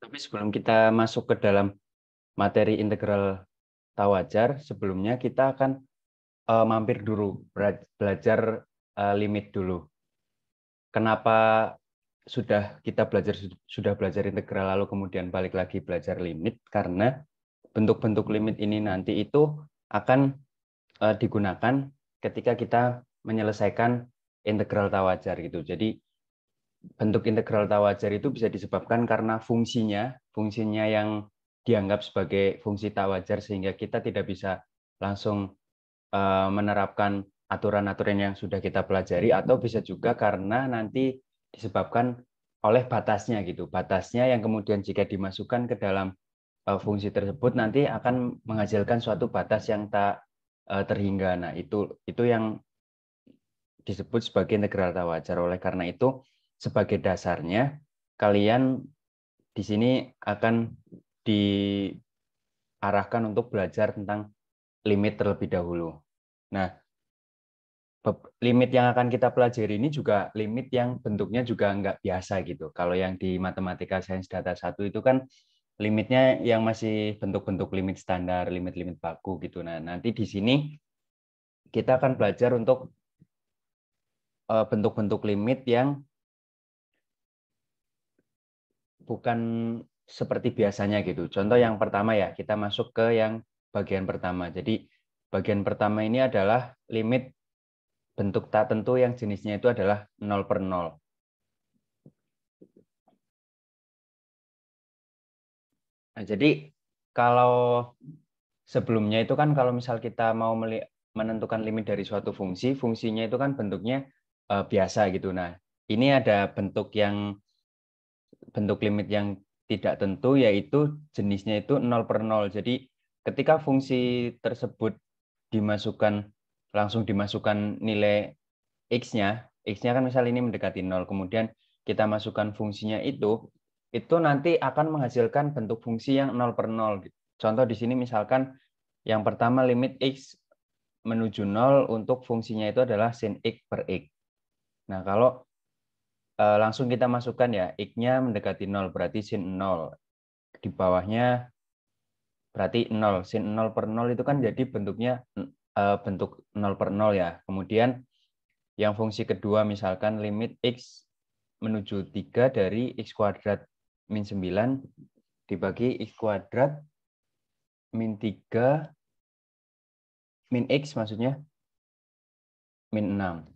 Tapi sebelum kita masuk ke dalam materi integral tawajar, sebelumnya kita akan mampir dulu, belajar limit dulu. Kenapa kita sudah belajar integral lalu kemudian balik lagi belajar limit? Karena bentuk-bentuk limit ini nanti itu akan digunakan ketika kita menyelesaikan integral tawajar gitu. Jadi bentuk integral tawajar itu bisa disebabkan karena fungsinya yang dianggap sebagai fungsi tawajar sehingga kita tidak bisa langsung menerapkan aturan-aturan yang sudah kita pelajari, atau bisa juga karena nanti disebabkan oleh batasnya gitu. Batasnya yang kemudian jika dimasukkan ke dalam fungsi tersebut nanti akan menghasilkan suatu batas yang tak terhingga. Nah, itu yang disebut sebagai integral tawajar. Oleh karena itu, sebagai dasarnya kalian di sini akan diarahkan untuk belajar tentang limit terlebih dahulu. Nah, limit yang akan kita pelajari ini juga limit yang bentuknya juga nggak biasa gitu. Kalau yang di Matematika Sains Data 1 itu kan limitnya yang masih bentuk-bentuk limit standar, limit-limit baku gitu. Nah, nanti di sini kita akan belajar untuk bentuk-bentuk limit yang bukan seperti biasanya gitu. Contoh yang pertama ya, kita masuk ke yang bagian pertama. Jadi bagian pertama ini adalah limit bentuk tak tentu yang jenisnya itu adalah 0/0. Nah, jadi kalau sebelumnya itu kan kalau misal kita mau menentukan limit dari suatu fungsi, fungsinya itu kan bentuknya biasa gitu. Nah, ini ada bentuk limit yang tidak tentu, yaitu jenisnya itu 0/0. Jadi ketika fungsi tersebut langsung dimasukkan nilai x-nya kan misal ini mendekati 0, kemudian kita masukkan fungsinya itu nanti akan menghasilkan bentuk fungsi yang 0/0. Contoh di sini misalkan yang pertama limit x menuju 0 untuk fungsinya itu adalah sin x per x. Nah, kalau langsung kita masukkan ya, x-nya mendekati 0, berarti sin 0. Di bawahnya berarti 0. Sin 0/0 itu kan jadi bentuknya bentuk 0/0 ya. Kemudian yang fungsi kedua misalkan limit x menuju 3 dari x kuadrat min 9 dibagi x kuadrat min 3 min x maksudnya min 6.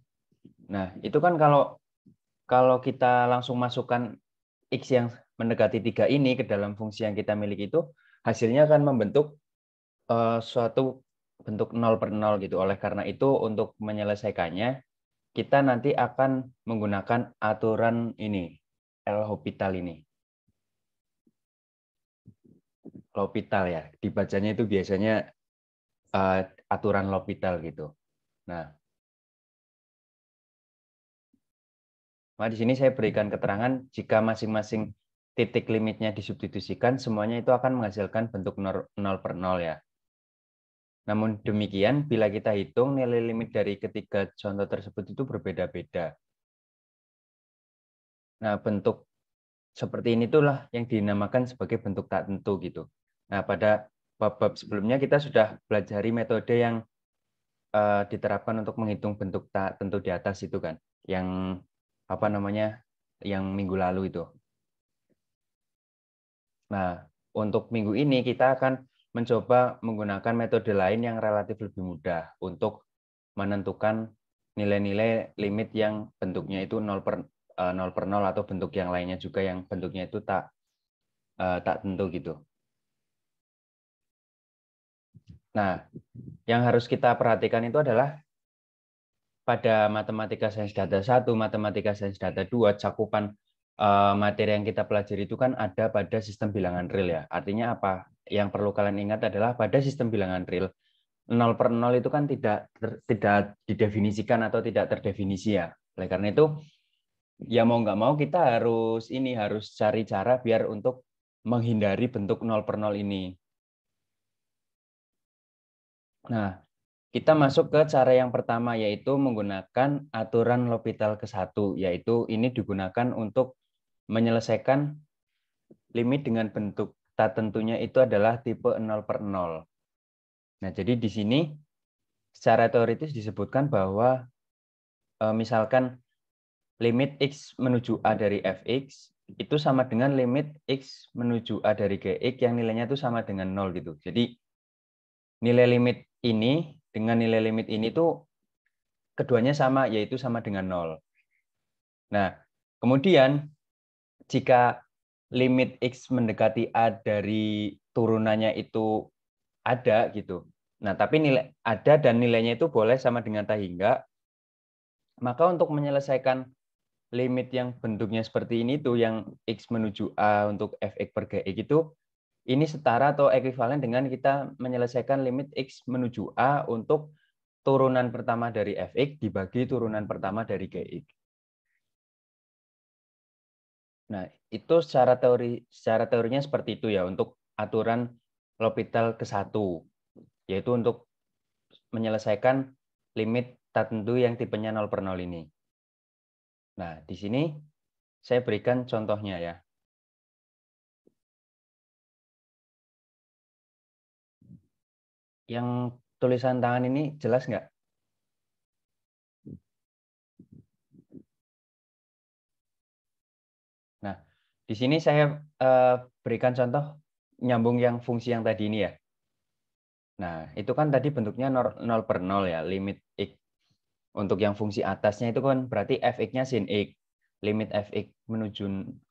Nah, itu kan kalau kita langsung masukkan x yang mendekati 3 ini ke dalam fungsi yang kita miliki itu, hasilnya akan membentuk suatu bentuk 0/0 gitu. Oleh karena itu, untuk menyelesaikannya, kita nanti akan menggunakan aturan ini, L'Hopital ini. L'Hopital ya, dibacanya itu biasanya aturan L'Hopital gitu. Nah, di sini saya berikan keterangan jika masing-masing titik limitnya disubstitusikan, semuanya itu akan menghasilkan bentuk 0/0 ya. Namun demikian, bila kita hitung nilai limit dari ketiga contoh tersebut itu berbeda-beda. Nah, bentuk seperti ini itulah yang dinamakan sebagai bentuk tak tentu gitu. Nah, pada bab-bab sebelumnya kita sudah pelajari metode yang diterapkan untuk menghitung bentuk tak tentu di atas itu kan, yang apa namanya, yang minggu lalu itu. Nah, untuk minggu ini kita akan mencoba menggunakan metode lain yang relatif lebih mudah untuk menentukan nilai-nilai limit yang bentuknya itu 0/0 atau bentuk yang lainnya juga yang bentuknya itu tak tentu gitu. Nah, yang harus kita perhatikan itu adalah pada Matematika Sains Data 1, Matematika Sains Data 2, cakupan materi yang kita pelajari itu kan ada pada sistem bilangan real ya. Artinya apa? Yang perlu kalian ingat adalah pada sistem bilangan real, 0/0 itu kan tidak didefinisikan atau tidak terdefinisi ya. Oleh karena itu, ya mau nggak mau kita harus cari cara biar untuk menghindari bentuk 0/0 ini. Nah, kita masuk ke cara yang pertama, yaitu menggunakan aturan L'Hopital ke-1, yaitu ini digunakan untuk menyelesaikan limit dengan bentuk tak tentunya itu adalah tipe 0/0. Nah, jadi di sini secara teoritis disebutkan bahwa misalkan limit X menuju A dari Fx itu sama dengan limit X menuju A dari Gx yang nilainya itu sama dengan 0 gitu. Jadi nilai limit ini dengan nilai limit ini tuh keduanya sama, yaitu sama dengan 0. Nah, kemudian jika limit X mendekati A dari turunannya itu ada gitu. Nah, tapi nilai ada dan nilainya itu boleh sama dengan tak hingga, maka untuk menyelesaikan limit yang bentuknya seperti ini tuh yang X menuju A untuk Fx per Gx itu ini setara atau ekuivalen dengan kita menyelesaikan limit X menuju A untuk turunan pertama dari Fx dibagi turunan pertama dari Gx. Nah, itu secara teorinya seperti itu ya untuk aturan L'Hopital ke-1, yaitu untuk menyelesaikan limit tak tentu yang tipenya 0/0 ini. Nah, di sini saya berikan contohnya ya. Yang tulisan tangan ini jelas nggak? Nah, di sini saya berikan contoh nyambung yang fungsi yang tadi ini ya. Nah, itu kan tadi bentuknya 0/0 ya, limit X. Untuk yang fungsi atasnya itu kan berarti fx-nya sin X. Limit fx menuju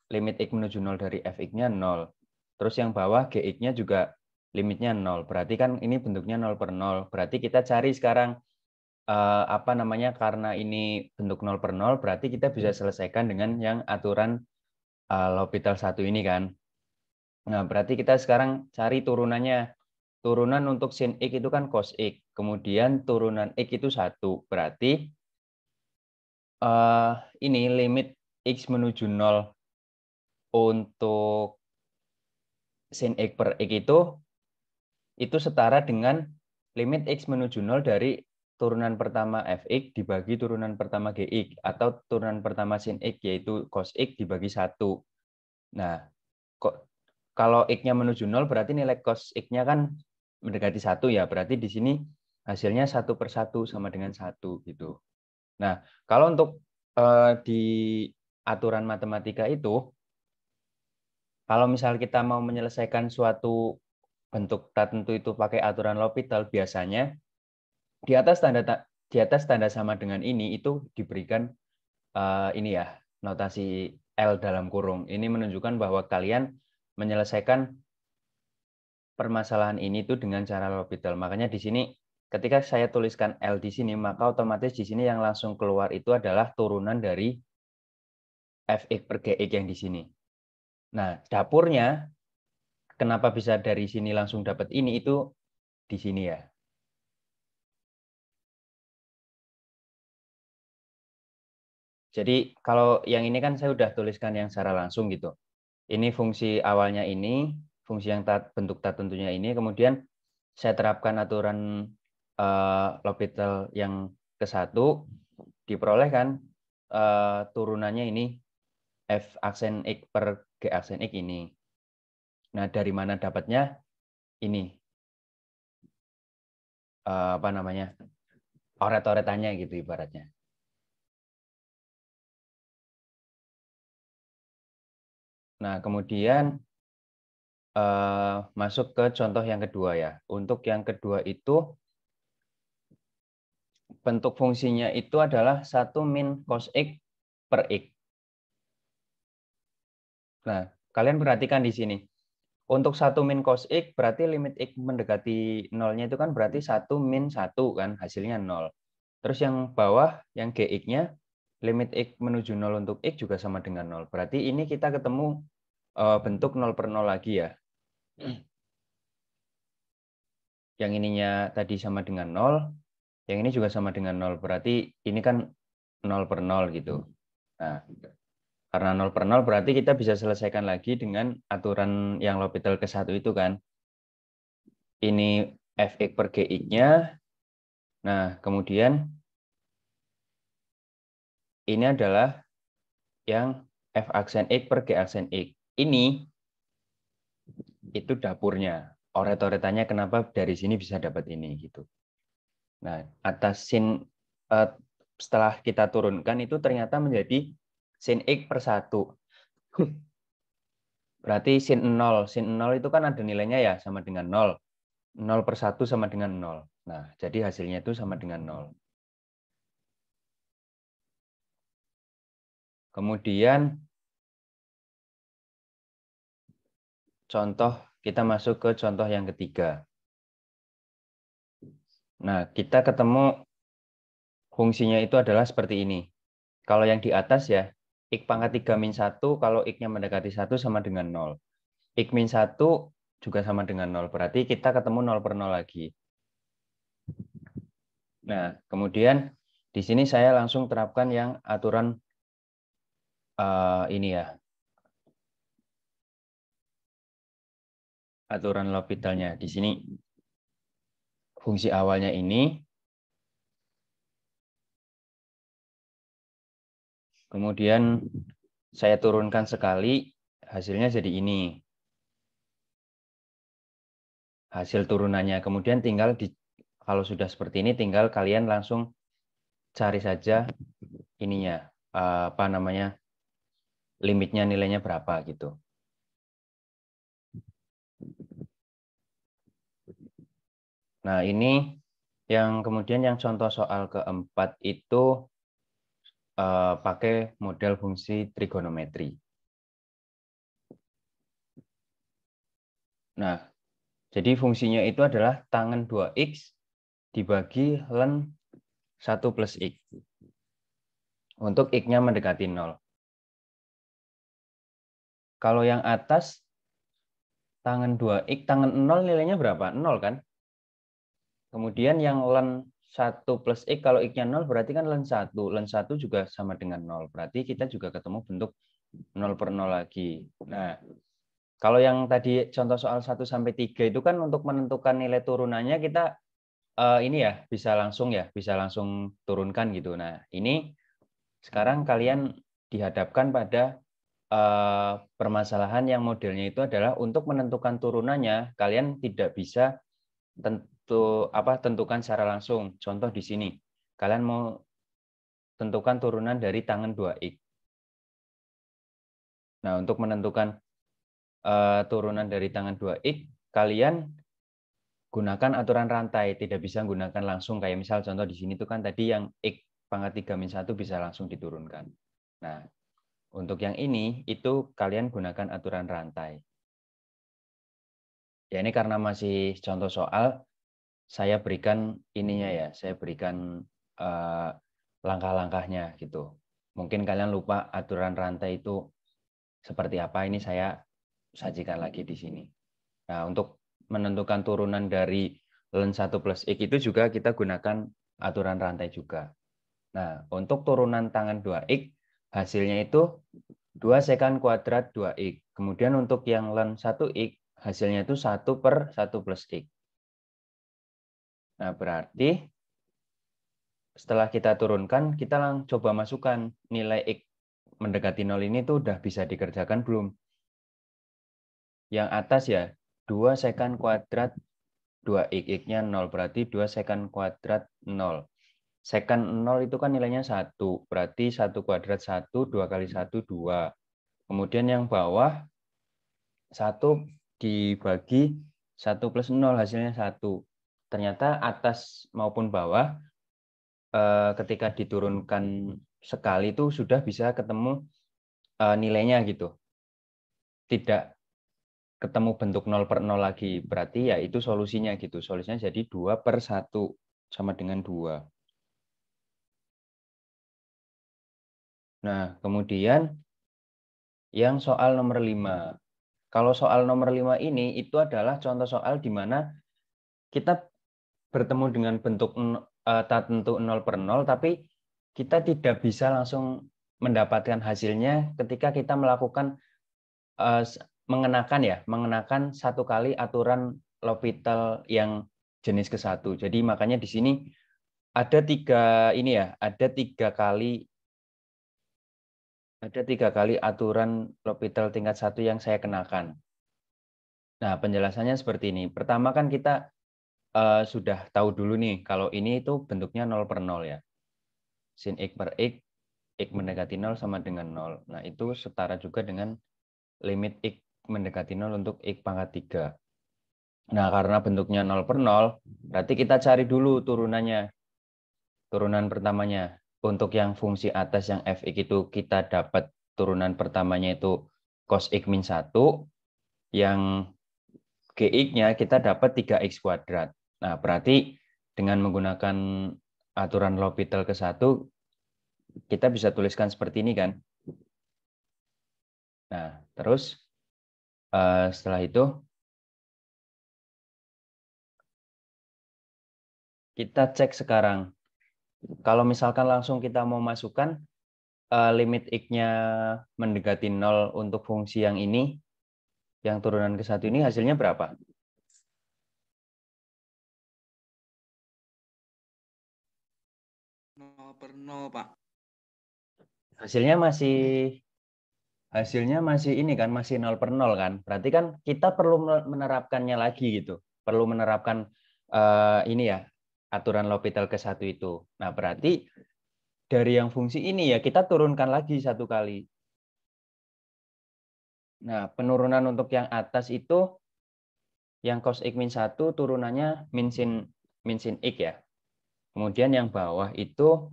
limit X menuju 0 dari fx-nya 0. Terus yang bawah gx-nya juga limitnya 0. Berarti kan ini bentuknya 0/0. Berarti kita cari sekarang apa namanya, karena ini bentuk 0/0 berarti kita bisa selesaikan dengan yang aturan L'Hopital 1 ini kan. Nah, berarti kita sekarang cari turunannya. Turunan untuk sin X itu kan cos X. Kemudian turunan X itu 1. Berarti ini limit X menuju 0 untuk sin X per X itu setara dengan limit X menuju 0 dari turunan pertama Fx dibagi turunan pertama Gx atau turunan pertama sin X yaitu cos X dibagi 1. Nah, kok kalau X-nya menuju 0 berarti nilai cos X-nya kan mendekati 1 ya. Berarti di sini hasilnya 1/1 sama dengan 1 gitu. Nah, kalau untuk di aturan matematika itu, kalau misal kita mau menyelesaikan suatu bentuk tertentu itu pakai aturan L'Hopital, biasanya di atas tanda sama dengan ini itu diberikan ini ya, notasi L dalam kurung. Ini menunjukkan bahwa kalian menyelesaikan permasalahan ini tuh dengan cara L'Hopital. Makanya di sini ketika saya tuliskan L di sini, maka otomatis di sini yang langsung keluar itu adalah turunan dari Fx per Gx yang di sini. Nah, dapurnya kenapa bisa dari sini langsung dapat ini itu di sini ya. Jadi kalau yang ini kan saya udah tuliskan yang secara langsung gitu. Ini fungsi awalnya ini, fungsi yang bentuk tak tentunya ini, kemudian saya terapkan aturan L'Hopital yang ke-1, diperoleh kan turunannya ini F aksen X per G aksen X ini. Nah, dari mana dapatnya? Ini apa namanya? Oret-oretannya gitu ibaratnya. Nah, kemudian masuk ke contoh yang kedua ya. Untuk yang kedua itu bentuk fungsinya itu adalah 1 min cos X per X. Nah, kalian perhatikan di sini. Untuk 1 min cos X berarti limit X mendekati 0-nya itu kan berarti 1 min 1 kan, hasilnya 0. Terus yang bawah, yang Gx-nya, limit X menuju 0 untuk X juga sama dengan 0. Berarti ini kita ketemu bentuk 0/0 lagi ya. Yang ininya tadi sama dengan 0, yang ini juga sama dengan 0. Berarti ini kan 0/0 gitu. Nah, karena 0/0 berarti kita bisa selesaikan lagi dengan aturan yang L'Hopital ke-1 itu kan. Ini Fx per Gx-nya. Nah, kemudian ini adalah yang F aksen X per G aksen X. Ini itu dapurnya. Oret-oretannya kenapa dari sini bisa dapat ini gitu. Nah, atas sin setelah kita turunkan itu ternyata menjadi sin X per 1. Berarti sin 0. Sin 0 itu kan ada nilainya ya, sama dengan 0. 0 per 1 sama dengan 0. Nah, jadi hasilnya itu sama dengan 0. Kemudian, kita masuk ke contoh yang ketiga. Nah, kita ketemu fungsinya itu adalah seperti ini. Kalau yang di atas ya, X pangkat 3 min 1, kalau X-nya mendekati 1 sama dengan 0. X min 1 juga sama dengan 0. Berarti kita ketemu 0 per 0 lagi. Nah, kemudian di sini saya langsung terapkan yang aturan ini ya. Aturan L'Hopitalnya. Di sini fungsi awalnya ini. Kemudian saya turunkan sekali, hasilnya jadi ini. Hasil turunannya. Kemudian tinggal kalau sudah seperti ini, tinggal kalian langsung cari saja ininya, apa namanya, limitnya nilainya berapa gitu. Nah, ini yang kemudian yang contoh soal keempat itu pakai model fungsi trigonometri. Nah, jadi fungsinya itu adalah tangen 2x dibagi len 1 plus x. Untuk x-nya mendekati 0. Kalau yang atas, tangen 2x, tangen 0 nilainya berapa? 0 kan? Kemudian yang len 1 plus x, kalau x-nya 0 berarti kan len 1. Len 1 juga sama dengan 0. Berarti kita juga ketemu bentuk 0 per 0 lagi. Nah, kalau yang tadi contoh soal 1 sampai 3 itu kan untuk menentukan nilai turunannya kita ini ya bisa langsung turunkan gitu. Nah, ini sekarang kalian dihadapkan pada permasalahan yang modelnya itu adalah untuk menentukan turunannya kalian tidak bisa tentukan secara langsung. Contoh di sini, kalian mau tentukan turunan dari tangen 2x. Nah, untuk menentukan turunan dari tangen 2x, kalian gunakan aturan rantai, tidak bisa gunakan langsung kayak misal contoh di sini tuh kan tadi yang x pangkat 3 min 1 bisa langsung diturunkan. Nah, untuk yang ini itu kalian gunakan aturan rantai. Ya ini karena masih contoh soal, saya berikan ininya ya, saya berikan langkah-langkahnya gitu. Mungkin kalian lupa aturan rantai itu seperti apa, ini saya sajikan lagi di sini. Nah, untuk menentukan turunan dari len 1 plus x itu juga kita gunakan aturan rantai juga. Nah, untuk turunan tangen 2x, hasilnya itu 2 sekant kuadrat 2x. Kemudian untuk yang len 1x, hasilnya itu 1 per 1 plus x. Nah, berarti setelah kita turunkan, kita coba masukkan nilai x mendekati 0 ini tuh udah bisa dikerjakan belum? Yang atas ya, 2 sekant kuadrat 2x, x-nya 0, berarti 2 sekant kuadrat 0. Sekant 0 itu kan nilainya 1, berarti 1 kuadrat 1, 2 kali 1, 2. Kemudian yang bawah, 1 dibagi 1 plus 0, hasilnya 1. Ternyata atas maupun bawah, ketika diturunkan sekali itu sudah bisa ketemu nilainya gitu. Tidak ketemu bentuk 0 per 0 lagi. Berarti ya itu solusinya gitu. Solusinya jadi 2 per 1 sama dengan 2. Nah, kemudian yang soal nomor 5. Kalau soal nomor 5 ini itu adalah contoh soal di mana kita bertemu dengan bentuk tentu 0 per 0, tapi kita tidak bisa langsung mendapatkan hasilnya ketika kita melakukan mengenakan satu kali aturan L'Hopital yang jenis ke-1. Jadi makanya di sini ada tiga kali aturan L'Hopital tingkat 1 yang saya kenakan. Nah, penjelasannya seperti ini. Pertama kan kita sudah tahu dulu nih, kalau ini itu bentuknya 0/0 ya. Sin X per X mendekati 0 sama dengan 0. Nah, itu setara juga dengan limit X mendekati 0 untuk X pangkat 3. Nah, karena bentuknya 0/0, berarti kita cari dulu turunannya. Turunan pertamanya. Untuk yang fungsi atas yang fx itu kita dapat turunan pertamanya itu cos x min 1. Yang gx-nya kita dapat 3x kuadrat. Nah, berarti dengan menggunakan aturan L'Hopital ke 1, kita bisa tuliskan seperti ini kan. Nah, terus setelah itu kita cek sekarang. Kalau misalkan langsung kita mau masukkan limit x-nya mendekati 0 untuk fungsi yang ini, yang turunan ke 1 ini hasilnya berapa? 0/0, Pak. Hasilnya masih ini kan, masih 0/0 kan. Berarti kan kita perlu menerapkannya lagi gitu. Perlu menerapkan ini ya, aturan L'Hopital ke 1 itu. Nah, berarti dari yang fungsi ini ya kita turunkan lagi satu kali. Nah, penurunan untuk yang atas itu yang cos x min 1 turunannya min sin x ya. Kemudian yang bawah itu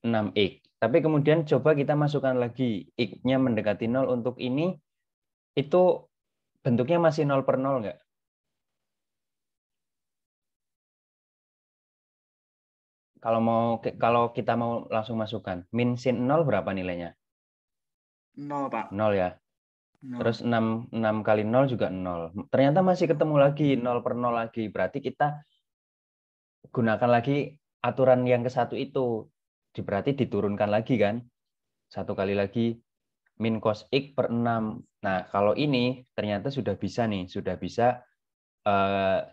6x. Tapi kemudian coba kita masukkan lagi x-nya mendekati 0 untuk ini, itu bentuknya masih 0/0 nggak? Kalau kita mau langsung masukkan, min sin 0 berapa nilainya? 0, Pak. 0 ya. Terus 0. 6 kali 0 juga 0. Ternyata masih ketemu lagi 0/0 lagi. Berarti kita gunakan lagi aturan yang ke 1 itu. Berarti diturunkan lagi kan. Satu kali lagi min cos x per 6. Nah, kalau ini ternyata sudah bisa nih. Sudah bisa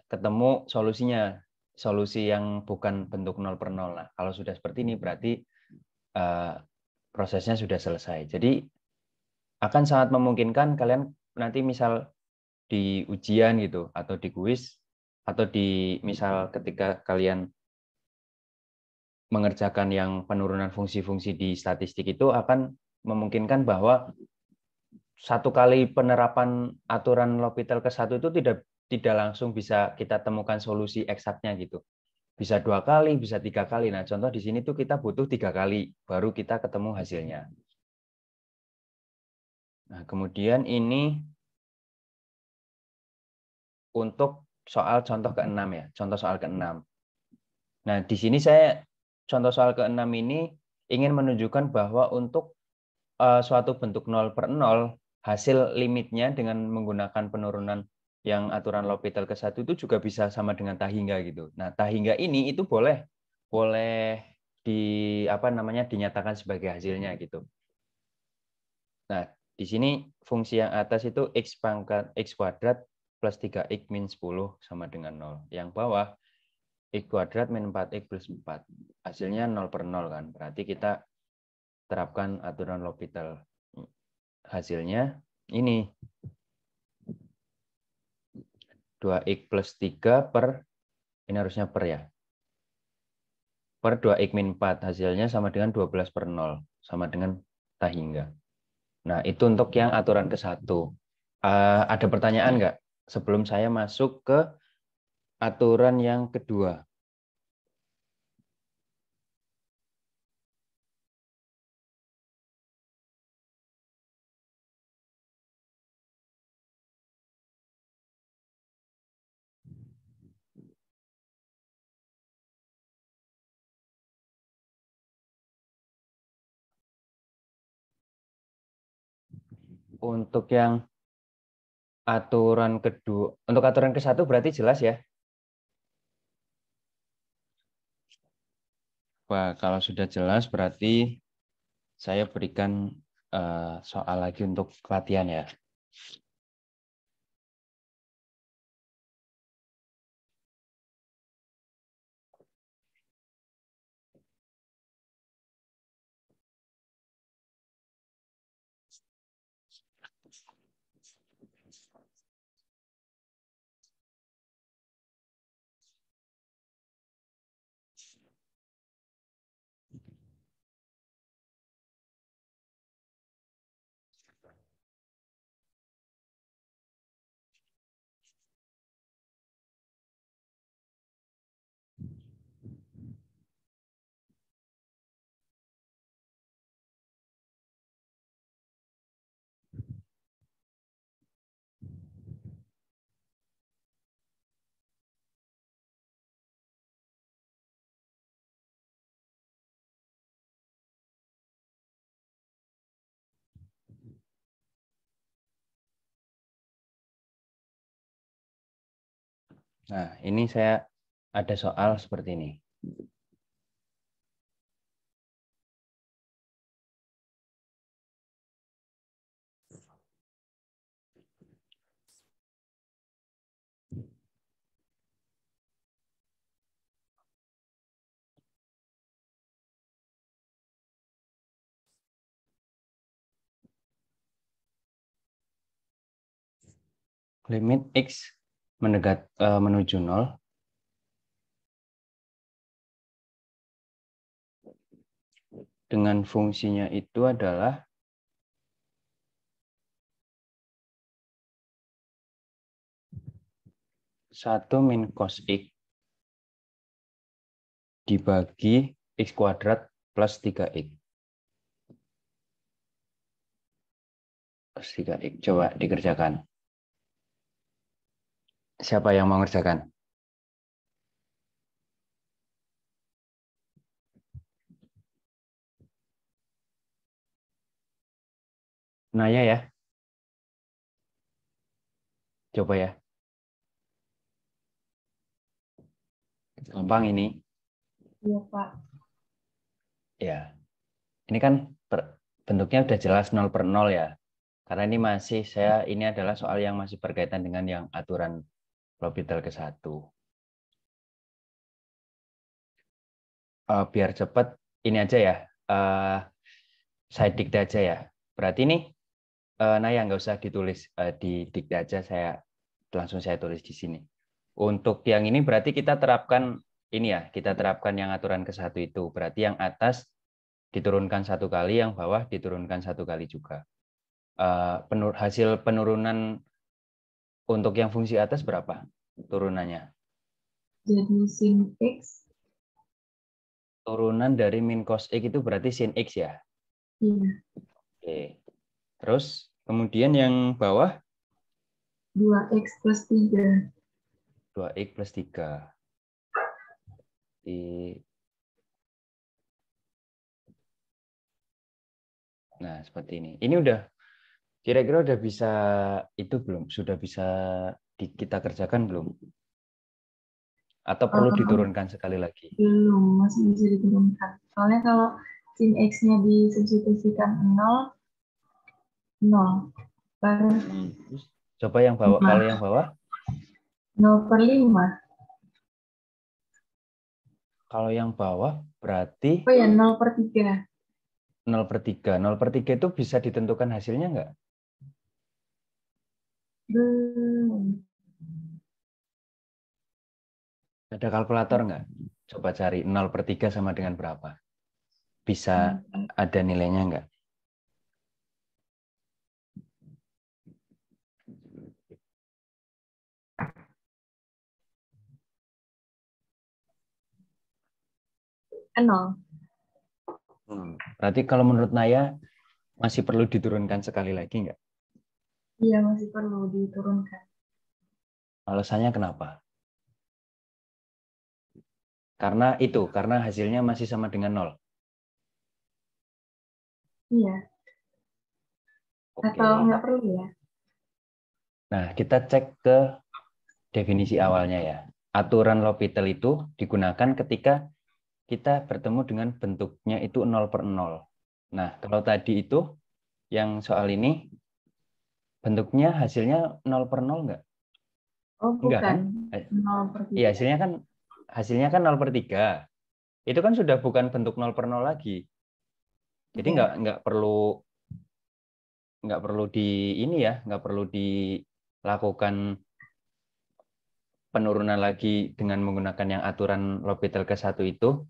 ketemu solusinya. Solusi yang bukan bentuk 0/0. Nah, kalau sudah seperti ini berarti prosesnya sudah selesai. Jadi akan sangat memungkinkan kalian nanti misal di ujian gitu atau di kuis atau di misal ketika kalian mengerjakan yang penurunan fungsi-fungsi di statistik itu akan memungkinkan bahwa satu kali penerapan aturan L'Hopital ke 1 itu tidak langsung bisa kita temukan solusi eksaknya gitu. Bisa 2 kali, bisa 3 kali. Nah, contoh di sini tuh kita butuh 3 kali baru kita ketemu hasilnya. Nah, kemudian ini untuk soal contoh ke-6 ya, contoh soal ke-6. Nah, di sini saya contoh soal ke-6 ini ingin menunjukkan bahwa untuk suatu bentuk 0/0, hasil limitnya dengan menggunakan penurunan yang aturan L'Hopital ke 1 itu juga bisa sama dengan tahingga gitu. Nah, tahingga ini itu boleh dinyatakan sebagai hasilnya gitu. Nah, di sini fungsi yang atas itu x pangkat x kuadrat plus 3x min 10 sama dengan 0. Yang bawah x kuadrat min 4x plus 4. Hasilnya 0/0 kan. Berarti kita terapkan aturan L'Hopital. Hasilnya ini 2x plus 3 per, ini harusnya per ya, per 2x min 4. Hasilnya sama dengan 12/0. Sama dengan tahingga. Nah, itu untuk yang aturan ke-1. Ada pertanyaan nggak sebelum saya masuk ke aturan yang kedua? Untuk yang aturan kedua, untuk aturan ke-1 berarti jelas ya? Wah, kalau sudah jelas berarti saya berikan soal lagi untuk latihan ya. Nah, ini saya ada soal seperti ini. Limit X menuju 0 dengan fungsinya itu adalah 1 min cos X dibagi X kuadrat plus 3X. Plus 3X. Coba dikerjakan. Siapa yang mau mengerjakan? Naya ya. Coba ya. Gampang ini. Iya, Pak. Ya. Ini kan bentuknya udah jelas 0 per 0 ya. Karena ini adalah soal yang masih berkaitan dengan yang aturan L'Hopital ke 1. Biar cepat ini aja ya. Saya dikte aja ya. Berarti ini Naya nggak usah ditulis di dikte aja, langsung saya tulis di sini. Untuk yang ini berarti kita terapkan ini ya, kita terapkan yang aturan ke 1 itu. Berarti yang atas diturunkan 1 kali, yang bawah diturunkan 1 kali juga. Hasil penurunan untuk yang fungsi atas berapa turunannya? Jadi sin X. Turunan dari min cos X itu berarti sin X ya? Iya. Oke. Terus kemudian yang bawah? 2X plus 3. 2X plus 3. Nah, seperti ini. Ini kira-kira udah bisa itu belum? Sudah bisa kita kerjakan belum? Atau perlu diturunkan sekali lagi? Belum, masih bisa diturunkan. Soalnya kalau sin X-nya disubstitusikan 0, 0. Terus coba yang bawah. Kalau yang bawah? 0 per 5. Kalau yang bawah berarti Oh ya, 0 per 3. 0 per 3. 0 per 3 itu bisa ditentukan hasilnya nggak? Belum. Ada kalkulator nggak? Coba cari 0 per 3 sama dengan berapa? Bisa ada nilainya nggak? Nol. Berarti kalau menurut Naya masih perlu diturunkan sekali lagi nggak? Iya, masih perlu diturunkan. Alasannya kenapa? Karena hasilnya masih sama dengan 0. Iya. Oke. Atau nggak perlu ya? Nah, kita cek ke definisi awalnya ya. Aturan L'Hopital itu digunakan ketika kita bertemu dengan bentuknya itu 0 per 0. Nah, kalau tadi itu yang soal ini bentuknya hasilnya 0 per 0 nggak? Oh, Enggak kan? bukan. 0 per Iya, 3. hasilnya kan 0 per 3. Itu kan sudah bukan bentuk 0 per 0 lagi. Jadi Iya. nggak perlu nggak perlu dilakukan penurunan lagi dengan menggunakan yang aturan L'Hopital ke 1 itu.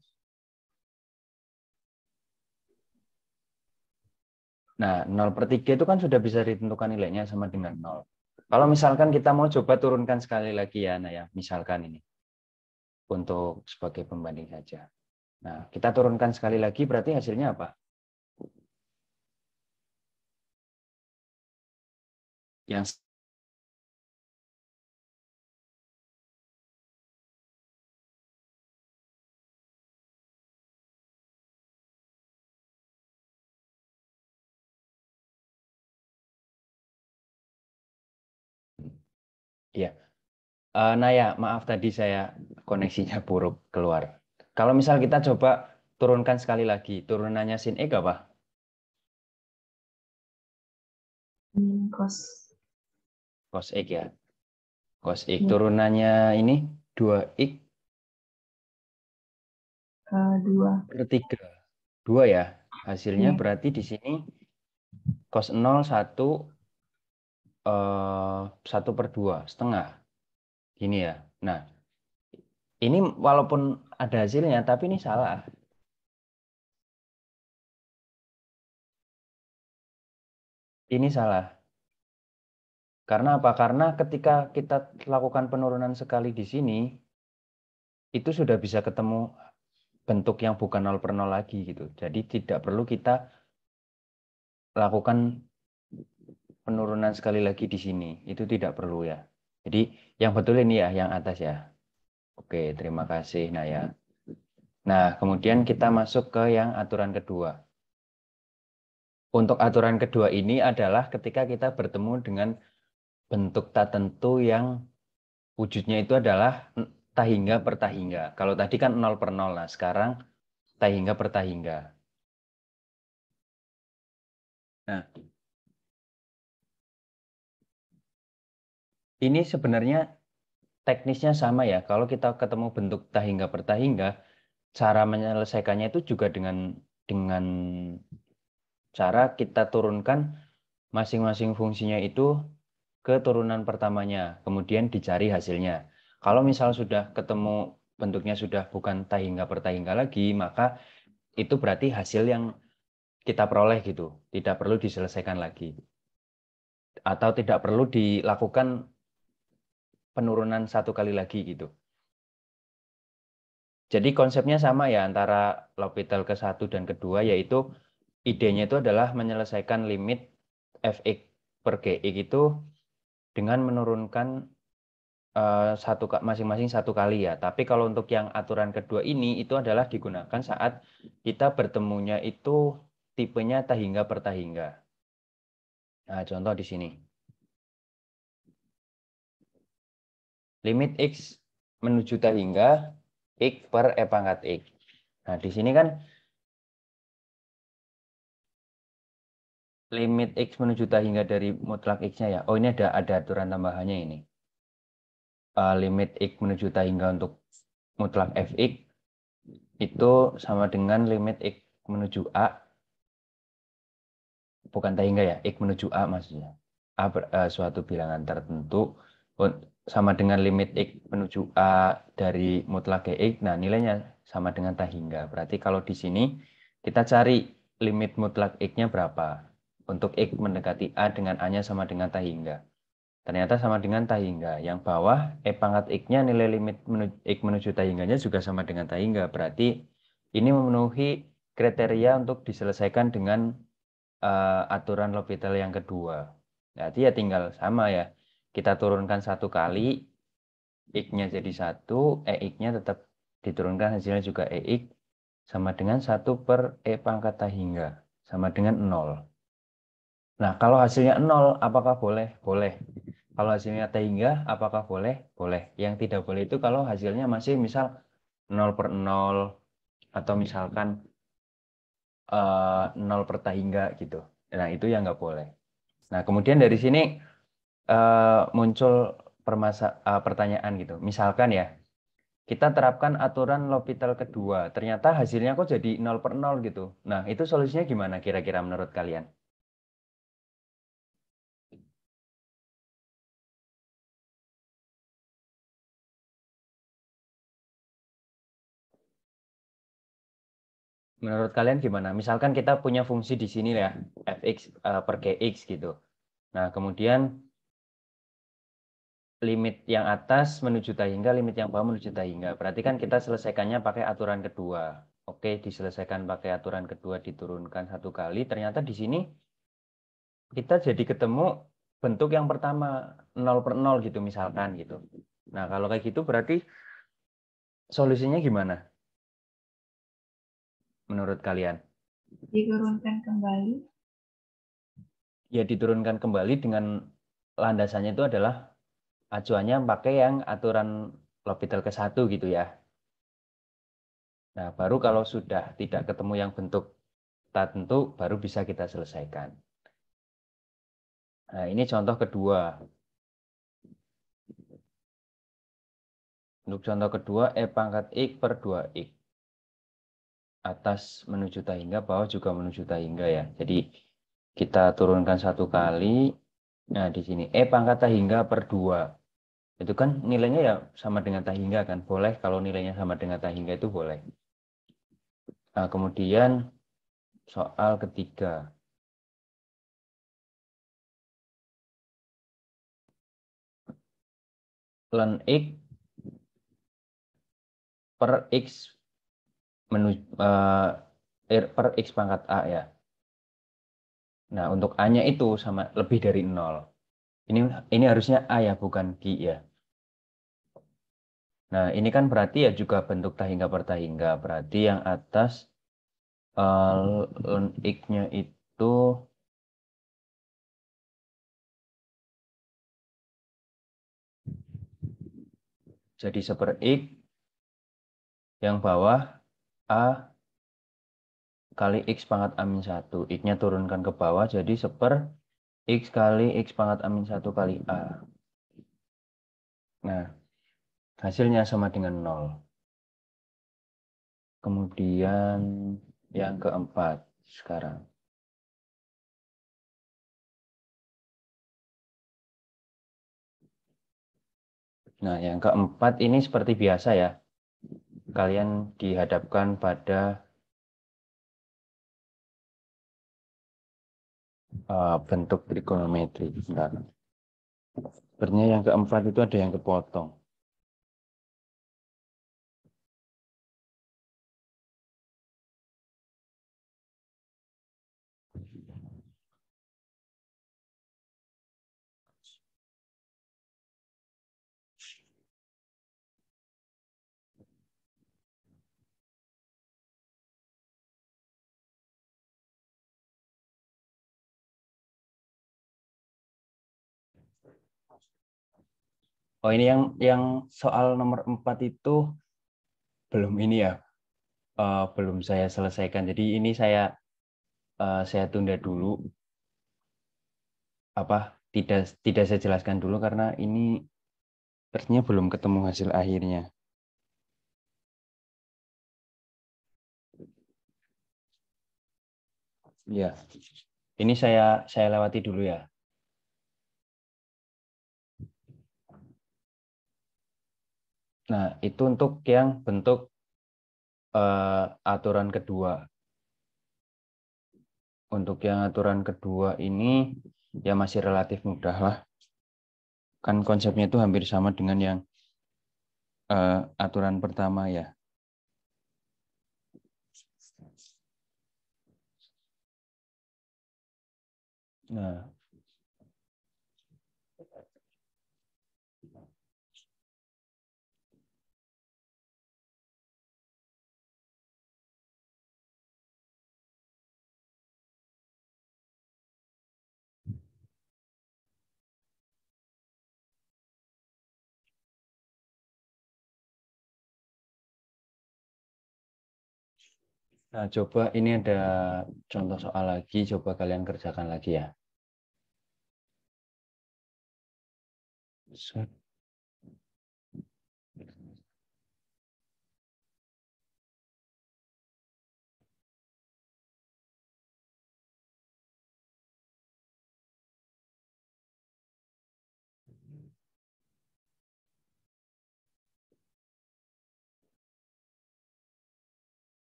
Nah, 0 per 3 itu kan sudah bisa ditentukan nilainya sama dengan 0. Kalau misalkan kita mau coba turunkan sekali lagi ya, nah ya, misalkan ini. Untuk sebagai pembanding saja. Nah, kita turunkan sekali lagi berarti hasilnya apa? Yang ya, Naya, maaf tadi saya koneksinya buruk keluar. Kalau misal kita coba turunkan sekali lagi, turunannya sin X apa? Cos. Cos X ya. Cos X Ya, turunannya ini 2X 2. per 3. 2 ya. Hasilnya Ya. berarti di sini cos 0, 1, 1/2 gini ya. Nah, ini walaupun ada hasilnya, tapi ini salah. Ini salah. Karena apa? Karena ketika kita lakukan penurunan sekali di sini, itu sudah bisa ketemu bentuk yang bukan 0/0 lagi gitu. Jadi tidak perlu kita lakukan penurunan sekali lagi di sini. Itu tidak perlu ya. Jadi yang betul ini ya, yang atas ya. Oke, terima kasih Naya. Nah, kemudian kita masuk ke yang aturan kedua. Untuk aturan kedua ini adalah ketika kita bertemu dengan bentuk tak tentu yang wujudnya itu adalah tahingga per tahingga. Kalau tadi kan 0/0, nah sekarang tahingga per tahingga. Nah, ini sebenarnya teknisnya sama ya. Kalau kita ketemu bentuk tahingga per tahingga, cara menyelesaikannya itu juga dengan cara kita turunkan masing-masing fungsinya itu ke turunan pertamanya, kemudian dicari hasilnya. Kalau misal sudah ketemu bentuknya sudah bukan tahingga per tahingga lagi, maka itu berarti hasil yang kita peroleh gitu, tidak perlu diselesaikan lagi. Atau tidak perlu dilakukan penurunan satu kali lagi gitu. Jadi konsepnya sama ya antara L'Hopital ke-1 dan kedua, yaitu idenya itu adalah menyelesaikan limit fx per gx itu dengan menurunkan masing-masing satu kali ya. Tapi kalau untuk yang aturan kedua ini itu adalah digunakan saat kita bertemunya itu tipenya tahingga per tahingga. Nah, contoh di sini. Limit x menuju tahingga x per e pangkat x. Nah, di sini kan limit x menuju tahingga dari mutlak x-nya ya. Oh, ini ada aturan tambahannya ini. Limit x menuju tahingga untuk mutlak fx itu sama dengan limit x menuju a, bukan tahingga ya, x menuju a maksudnya. Suatu bilangan tertentu sama dengan limit x menuju a dari mutlak gx. Nah, nilainya sama dengan tahingga. Berarti kalau di sini kita cari limit mutlak x-nya berapa. Untuk x mendekati a dengan a-nya sama dengan tahingga. Ternyata sama dengan tahingga. Yang bawah e pangkat x-nya nilai limit x menuju tahingganya juga sama dengan tahingga. Berarti ini memenuhi kriteria untuk diselesaikan dengan aturan L'Hopital yang kedua. Berarti ya tinggal sama ya. Kita turunkan satu kali, x-nya jadi 1, x-nya tetap diturunkan hasilnya juga x, sama dengan 1 per e pangkat tahingga, sama dengan 0. Nah, kalau hasilnya 0, apakah boleh? Boleh. Kalau hasilnya tahingga, apakah boleh? Boleh. Yang tidak boleh itu kalau hasilnya masih misal 0/0, atau misalkan 0 per tahingga gitu. Nah, itu yang nggak boleh. Nah, kemudian dari sini muncul pertanyaan gitu. Misalkan ya, kita terapkan aturan L'Hopital kedua. Ternyata hasilnya kok jadi 0/0 gitu. Nah, itu solusinya gimana kira-kira menurut kalian? Menurut kalian gimana? Misalkan kita punya fungsi di sini ya, fx per gx gitu. Nah, kemudian limit yang atas menuju tahingga, limit yang bawah menuju tahingga. Berarti kan kita selesaikannya pakai aturan kedua. Oke, diselesaikan pakai aturan kedua, diturunkan satu kali. Ternyata di sini kita jadi ketemu bentuk yang pertama 0/0 gitu misalkan gitu. Nah, kalau kayak gitu berarti solusinya gimana menurut kalian? Diturunkan kembali. Ya diturunkan kembali dengan landasannya itu adalah acuannya pakai yang aturan L'Hopital ke-1 gitu ya. Nah, baru kalau sudah tidak ketemu yang bentuk tak tentu, baru bisa kita selesaikan. Nah, ini contoh kedua. Untuk contoh kedua, E pangkat X per 2X. Atas menuju tahingga, bawah juga menuju tahingga ya. Jadi kita turunkan satu kali. Nah, di sini E pangkat tahingga per 2. Itu kan nilainya ya sama dengan tahingga kan. Boleh kalau nilainya sama dengan tahingga itu boleh. Nah, kemudian soal ketiga. Ln X per X menuju per X pangkat A ya. Nah, untuk A-nya itu sama lebih dari 0. Ini harusnya A ya, bukan Q ya. Nah, ini kan berarti ya juga bentuk tahingga per tahingga. Berarti yang atas ln X-nya itu jadi 1/X, yang bawah A kali X pangkat A-1. X-nya turunkan ke bawah, jadi 1/X kali X pangkat A-1 kali A. Nah, hasilnya sama dengan 0. Kemudian yang keempat sekarang. Nah, yang keempat ini seperti biasa ya. Kalian dihadapkan pada bentuk trigonometri. Bentar. Sebenarnya yang keempat itu ada yang kepotong. Oh, ini yang soal nomor 4 itu belum ini ya, belum saya selesaikan. Jadi ini saya tunda dulu. Tidak saya jelaskan dulu karena ini sepertinya belum ketemu hasil akhirnya. Ya, ini saya lewati dulu ya. Nah, itu untuk yang bentuk aturan kedua. Untuk yang aturan kedua ini ya masih relatif mudah lah. Kan konsepnya itu hampir sama dengan yang aturan pertama ya. Nah, coba ini ada contoh soal lagi, coba kalian kerjakan lagi ya.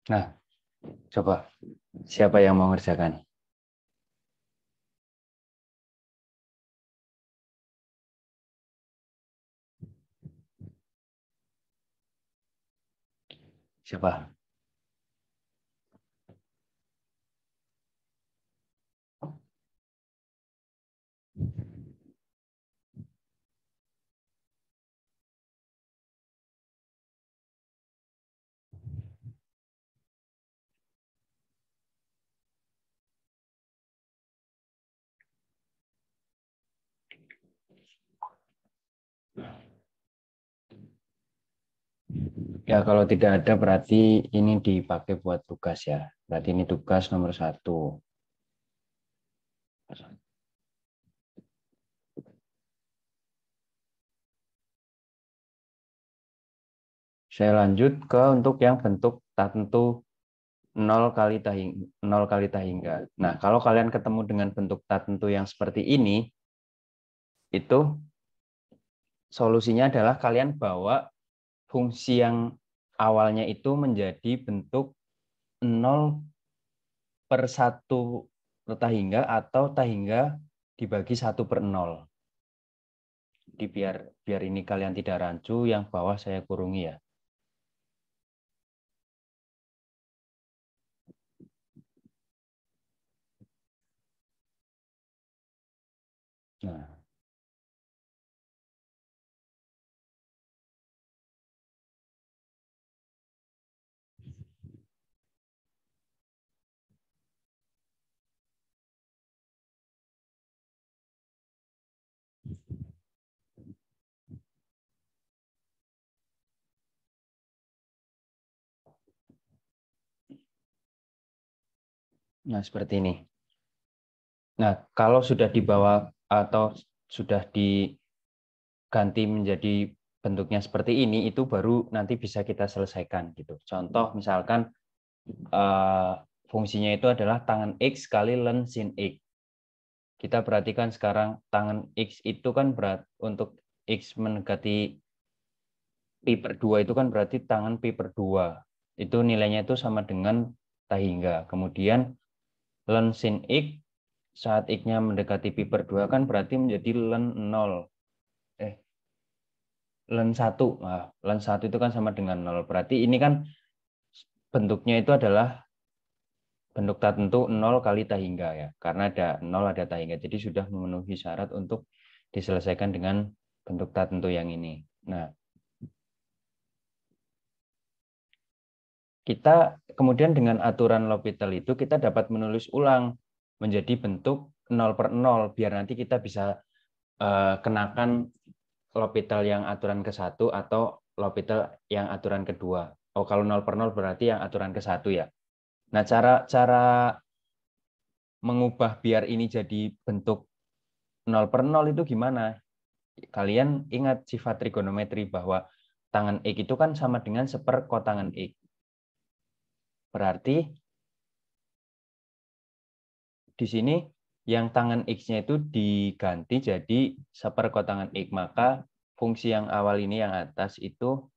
Nah, coba siapa yang mau ngerjakan? Siapa? Ya, kalau tidak ada berarti ini dipakai buat tugas ya. Berarti ini tugas nomor 1. Saya lanjut ke untuk yang bentuk tak tentu 0 kali tak hingga. Nah, kalau kalian ketemu dengan bentuk tak tentu yang seperti ini, itu solusinya adalah kalian bawa fungsi yang awalnya itu menjadi bentuk 0/1 tak hingga atau tak hingga dibagi 1/0. Jadi biar ini kalian tidak rancu, yang bawah saya kurungi ya. Nah, seperti ini. Nah, kalau sudah dibawa atau sudah diganti menjadi bentuknya seperti ini, itu baru nanti bisa kita selesaikan gitu. Contoh misalkan fungsinya itu adalah tangan X kali ln sin X. Kita perhatikan sekarang tangan X itu kan berat untuk X mendekati pi/2 itu kan berarti tangan pi/2. Itu nilainya itu sama dengan tak hingga. Kemudian ln sin X saat X-nya mendekati pi/2 kan berarti menjadi ln 0. Ln 1. Nah, ln 1 itu kan sama dengan 0. Berarti ini kan bentuknya itu adalah bentuk tak tentu 0 kali tak hingga ya. Karena ada 0 ada tak hingga. Jadi sudah memenuhi syarat untuk diselesaikan dengan bentuk tak tentu yang ini. Nah, kita kemudian dengan aturan L'Hopital itu kita dapat menulis ulang menjadi bentuk 0/0 biar nanti kita bisa kenakan L'Hopital yang aturan ke-1 atau L'Hopital yang aturan kedua. Oh, kalau 0/0 berarti yang aturan ke-1 ya. Nah, cara mengubah biar ini jadi bentuk 0/0 itu gimana? Kalian ingat sifat trigonometri bahwa tangan X itu kan sama dengan seperkotangan X. Berarti di sini yang tangan X-nya itu diganti jadi seperkotangan X. Maka fungsi yang awal ini yang atas itu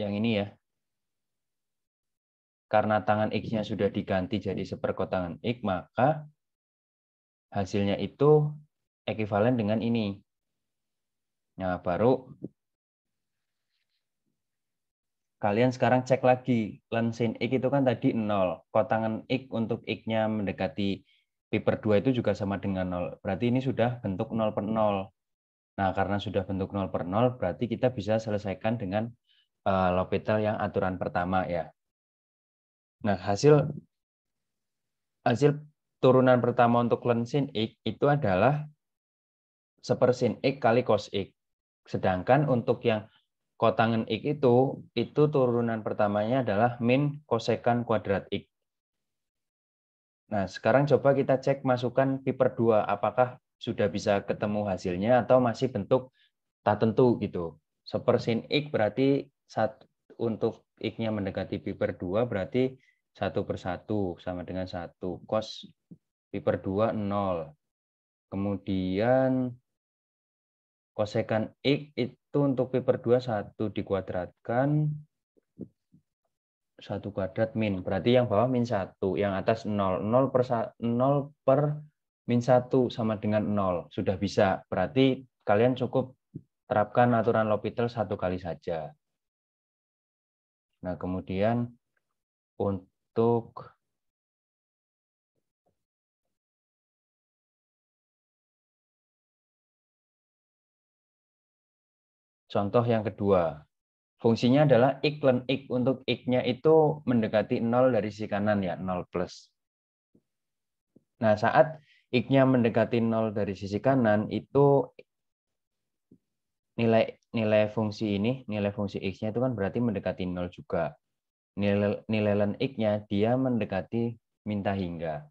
yang ini ya. Karena tangan X-nya sudah diganti jadi seperkotangan X, maka hasilnya itu ekuivalen dengan ini. Nah, baru kalian sekarang cek lagi. Ln sin X itu kan tadi 0. Kotangan X untuk X-nya mendekati pi/2 itu juga sama dengan 0. Berarti ini sudah bentuk 0/0. Nah, karena sudah bentuk 0/0, berarti kita bisa selesaikan dengan L'Hopital yang aturan pertama ya. Nah, hasil turunan pertama untuk ln sin X itu adalah sepersin X kali cos X. Sedangkan untuk yang kotangan X itu turunan pertamanya adalah min kosekan kuadrat X. Nah, sekarang coba kita cek masukkan pi/2. Apakah sudah bisa ketemu hasilnya atau masih bentuk tak tentu gitu. Sepersin X berarti untuk X-nya mendekati pi/2 berarti 1/1 sama dengan 1. Cos pi/2 0. Kemudian kosekan X itu untuk pi/2 1 dikuadratkan 1 kuadrat min. Berarti yang bawah min 1. Yang atas 0. 0 per min 1 sama dengan 0. Sudah bisa. Berarti kalian cukup terapkan aturan L'Hopital 1 kali saja. Nah, kemudian untuk contoh yang kedua, fungsinya adalah X ln X. Untuk X-nya itu mendekati 0 dari sisi kanan ya, 0 plus. Nah, saat X-nya mendekati 0 dari sisi kanan, itu nilai fungsi ini, nilai fungsi X-nya itu kan berarti mendekati 0 juga. Nilai ln X-nya dia mendekati minta hingga.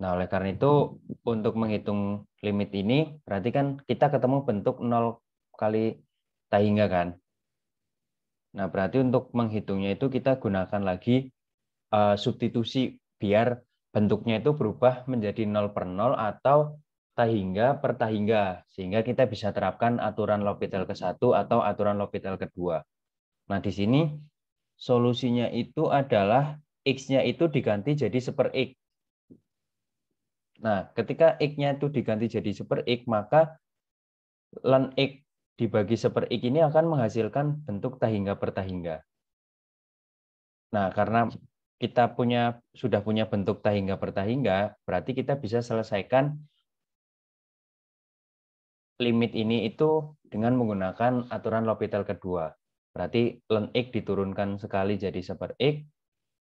Nah, oleh karena itu, untuk menghitung limit ini, berarti kan kita ketemu bentuk 0 kali hingga kan. Nah, berarti untuk menghitungnya itu kita gunakan lagi substitusi biar bentuknya itu berubah menjadi 0 per 0 atau tahingga per tahingga. Sehingga kita bisa terapkan aturan L'Hopital ke-1 atau aturan L'Hopital kedua. Nah, di sini solusinya itu adalah X-nya itu diganti jadi 1/X. Nah, ketika X-nya itu diganti jadi 1/X, maka ln X dibagi 1/X ini akan menghasilkan bentuk tahingga per tahingga. Nah, karena kita sudah punya bentuk tahingga per tahingga, berarti kita bisa selesaikan limit ini itu dengan menggunakan aturan L'Hopital kedua. Berarti ln X diturunkan sekali jadi 1/X,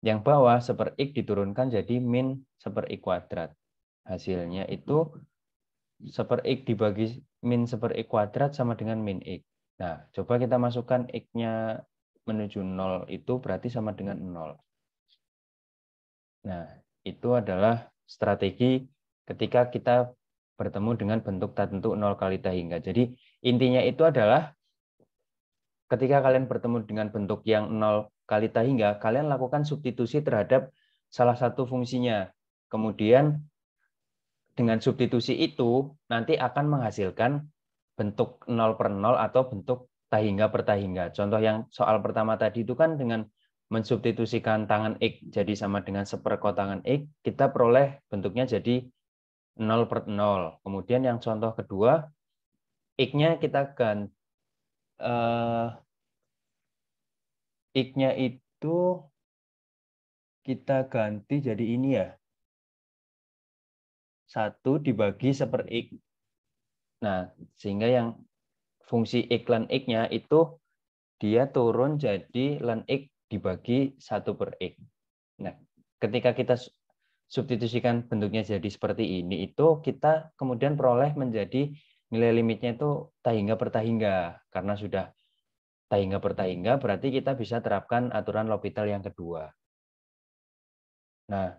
yang bawah 1/X diturunkan jadi min 1/X kuadrat. Hasilnya itu 1/X dibagi min 1/X kuadrat sama dengan min X. Nah, coba kita masukkan X-nya menuju 0 itu berarti sama dengan 0. Nah, itu adalah strategi ketika kita bertemu dengan bentuk tertentu 0 kali tahingga. Jadi, intinya itu adalah ketika kalian bertemu dengan bentuk yang 0 kali tahingga, kalian lakukan substitusi terhadap salah satu fungsinya. Kemudian, dengan substitusi itu nanti akan menghasilkan bentuk 0 per 0 atau bentuk tahingga per tahingga. Contoh yang soal pertama tadi itu kan dengan mensubstitusikan tangan X jadi sama dengan 1/4 tangan X, kita peroleh bentuknya jadi 0 per 0. Kemudian yang contoh kedua, X-nya kita ganti, X-nya itu kita ganti jadi ini ya, 1 dibagi 1/X. Nah, sehingga yang fungsi X ln X-nya itu dia turun jadi ln X dibagi 1/X. Nah, ketika kita substitusikan bentuknya jadi seperti ini, itu kita kemudian peroleh menjadi nilai limitnya itu tahingga per tahingga. Karena sudah tahingga per tahingga, berarti kita bisa terapkan aturan L'Hopital yang kedua. Nah,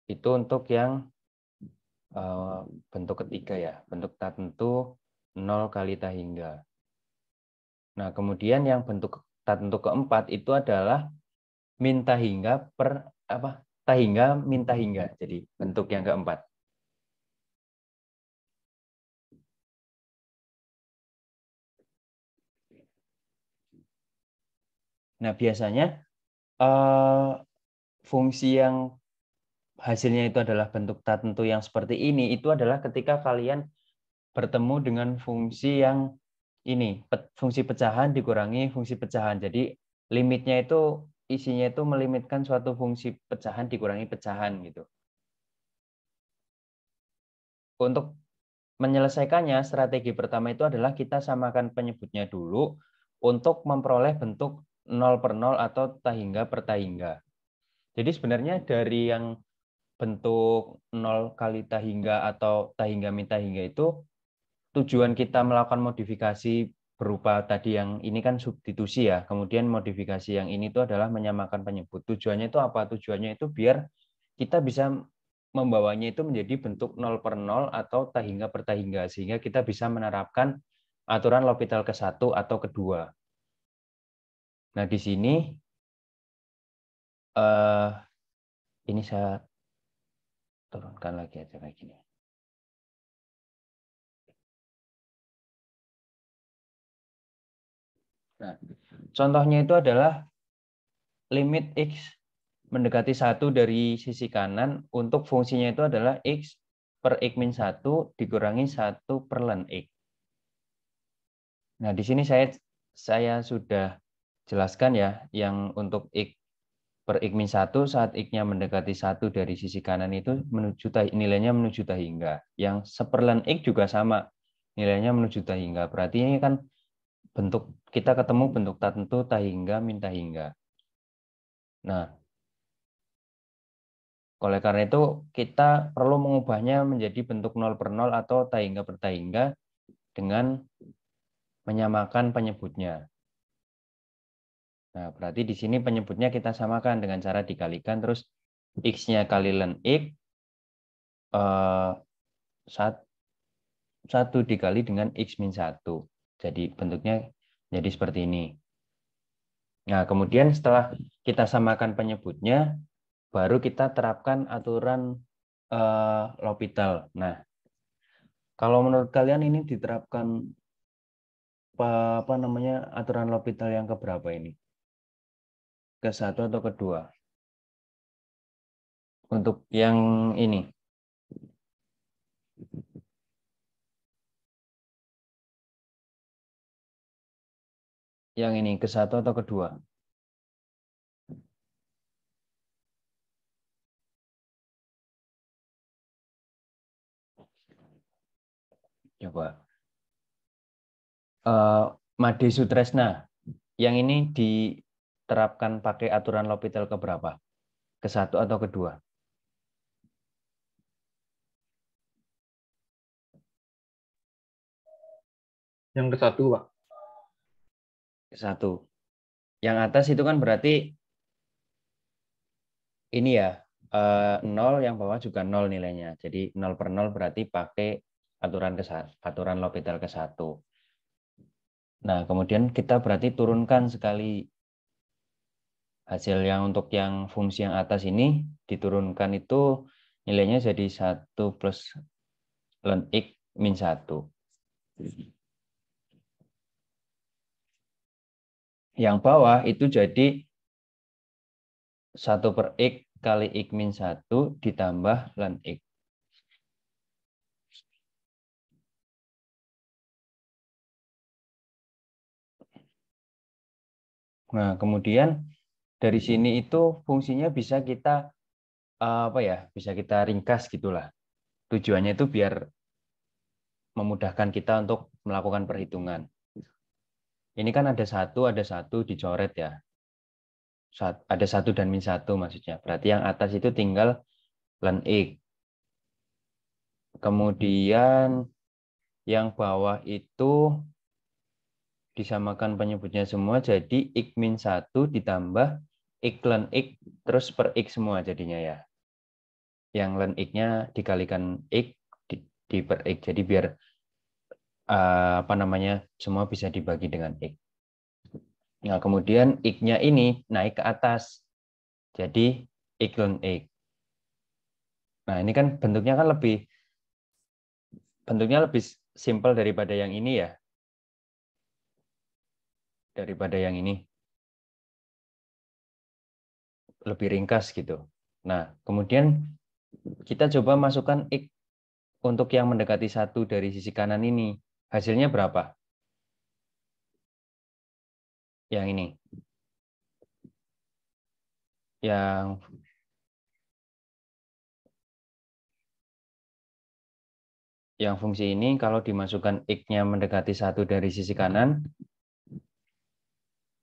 itu untuk yang bentuk ketiga ya, bentuk tertentu 0 kali tahingga. Nah, kemudian yang bentuk tertentu keempat itu adalah min tahingga per tahingga min tahingga. Jadi bentuk yang keempat. Nah, biasanya fungsi yang hasilnya itu adalah bentuk tertentu yang seperti ini, itu adalah ketika kalian bertemu dengan fungsi yang ini, fungsi pecahan dikurangi fungsi pecahan. Jadi limitnya itu isinya itu melimitkan suatu fungsi pecahan dikurangi pecahan gitu. Untuk menyelesaikannya, strategi pertama itu adalah kita samakan penyebutnya dulu untuk memperoleh bentuk 0 per 0 atau tahingga per tahingga. Jadi sebenarnya dari yang bentuk 0 kali tahingga atau tahingga min tahingga itu tujuan kita melakukan modifikasi berupa tadi yang ini kan substitusi ya, kemudian modifikasi yang ini itu adalah menyamakan penyebut. Tujuannya itu apa? Tujuannya itu biar kita bisa membawanya itu menjadi bentuk 0 per 0 atau tahingga per tahingga, sehingga kita bisa menerapkan aturan L'Hopital ke-1 atau kedua. Nah, di sini ini saya turunkan lagi aja kayak gini. Nah, contohnya itu adalah limit X mendekati 1 dari sisi kanan, untuk fungsinya itu adalah X per X min 1 dikurangi 1 per ln X. Nah, di sini saya sudah jelaskan ya, yang untuk X per X-1 saat X-nya mendekati 1 dari sisi kanan itu nilainya menuju tahingga. Yang seperlen X juga sama, nilainya menuju tahingga. Berarti ini kan bentuk kita ketemu bentuk tertentu tahingga min tahingga. Nah, oleh karena itu kita perlu mengubahnya menjadi bentuk 0 per 0 atau tahingga per tahingga dengan menyamakan penyebutnya. Nah, berarti di sini penyebutnya kita samakan dengan cara dikalikan, terus X-nya kali ln X, 1 dikali dengan X min 1. Jadi bentuknya jadi seperti ini. Nah, kemudian setelah kita samakan penyebutnya, baru kita terapkan aturan L'Hopital. Nah, kalau menurut kalian ini diterapkan apa namanya aturan L'Hopital yang keberapa ini? Ke-1 atau kedua? Untuk yang ini. Yang ini ke-1 atau kedua? Coba. Made Sutresna. Yang ini diterapkan pakai aturan L'Hopital keberapa? Ke-1 atau kedua? Yang ke-1, Pak. Ke-1. Yang atas itu kan berarti ini ya, 0, yang bawah juga 0 nilainya. Jadi 0 per 0 berarti pakai aturan L'Hopital ke-1. Nah, kemudian kita berarti turunkan sekali hasil yang untuk yang fungsi yang atas ini, diturunkan itu nilainya jadi 1 plus ln X min 1. Yang bawah itu jadi 1 per X kali X min 1 ditambah ln X. Nah, kemudian dari sini itu fungsinya bisa kita bisa kita ringkas gitulah. Tujuannya itu biar memudahkan kita untuk melakukan perhitungan. Ini kan ada satu dicoret ya. Ada 1 dan min 1 maksudnya. Berarti yang atas itu tinggal ln X. Kemudian yang bawah itu disamakan penyebutnya semua jadi X min 1 ditambah X ln X terus per X semua jadinya ya. Yang ln X-nya dikalikan X di per X. Jadi biar semua bisa dibagi dengan X. Nah, kemudian X-nya ini naik ke atas. Jadi X ln X. Nah, ini kan bentuknya lebih simpel daripada yang ini ya. Daripada yang ini. Lebih ringkas gitu. Nah, kemudian kita coba masukkan X untuk yang mendekati 1 dari sisi kanan ini. Hasilnya berapa? Yang ini. Yang fungsi ini kalau dimasukkan X-nya mendekati 1 dari sisi kanan,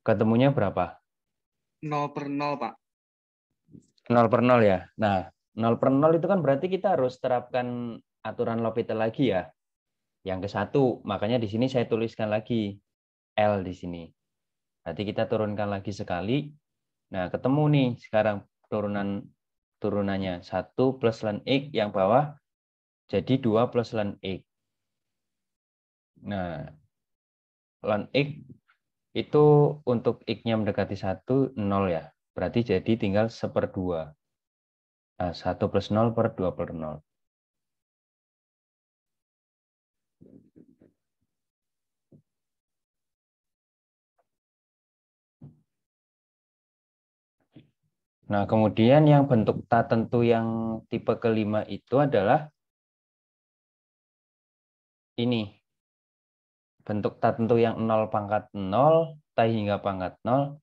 ketemunya berapa? 0 per 0, Pak. 0 per 0 ya. Nah, 0 per 0 itu kan berarti kita harus terapkan aturan L'Hopital lagi ya. Yang ke-1, makanya di sini saya tuliskan lagi L di sini. Berarti kita turunkan lagi sekali. Nah, ketemu nih sekarang turunannya 1 plus ln X yang bawah jadi 2 plus ln X. Nah, ln X itu untuk X-nya mendekati 1, 0 ya. Berarti jadi tinggal 1/2. Nah, 1 plus 0 per 2 per 0. Nah, kemudian yang bentuk tak tentu yang tipe kelima itu adalah ini. bentuk tertentu yang 0 pangkat 0, tak hingga pangkat 0,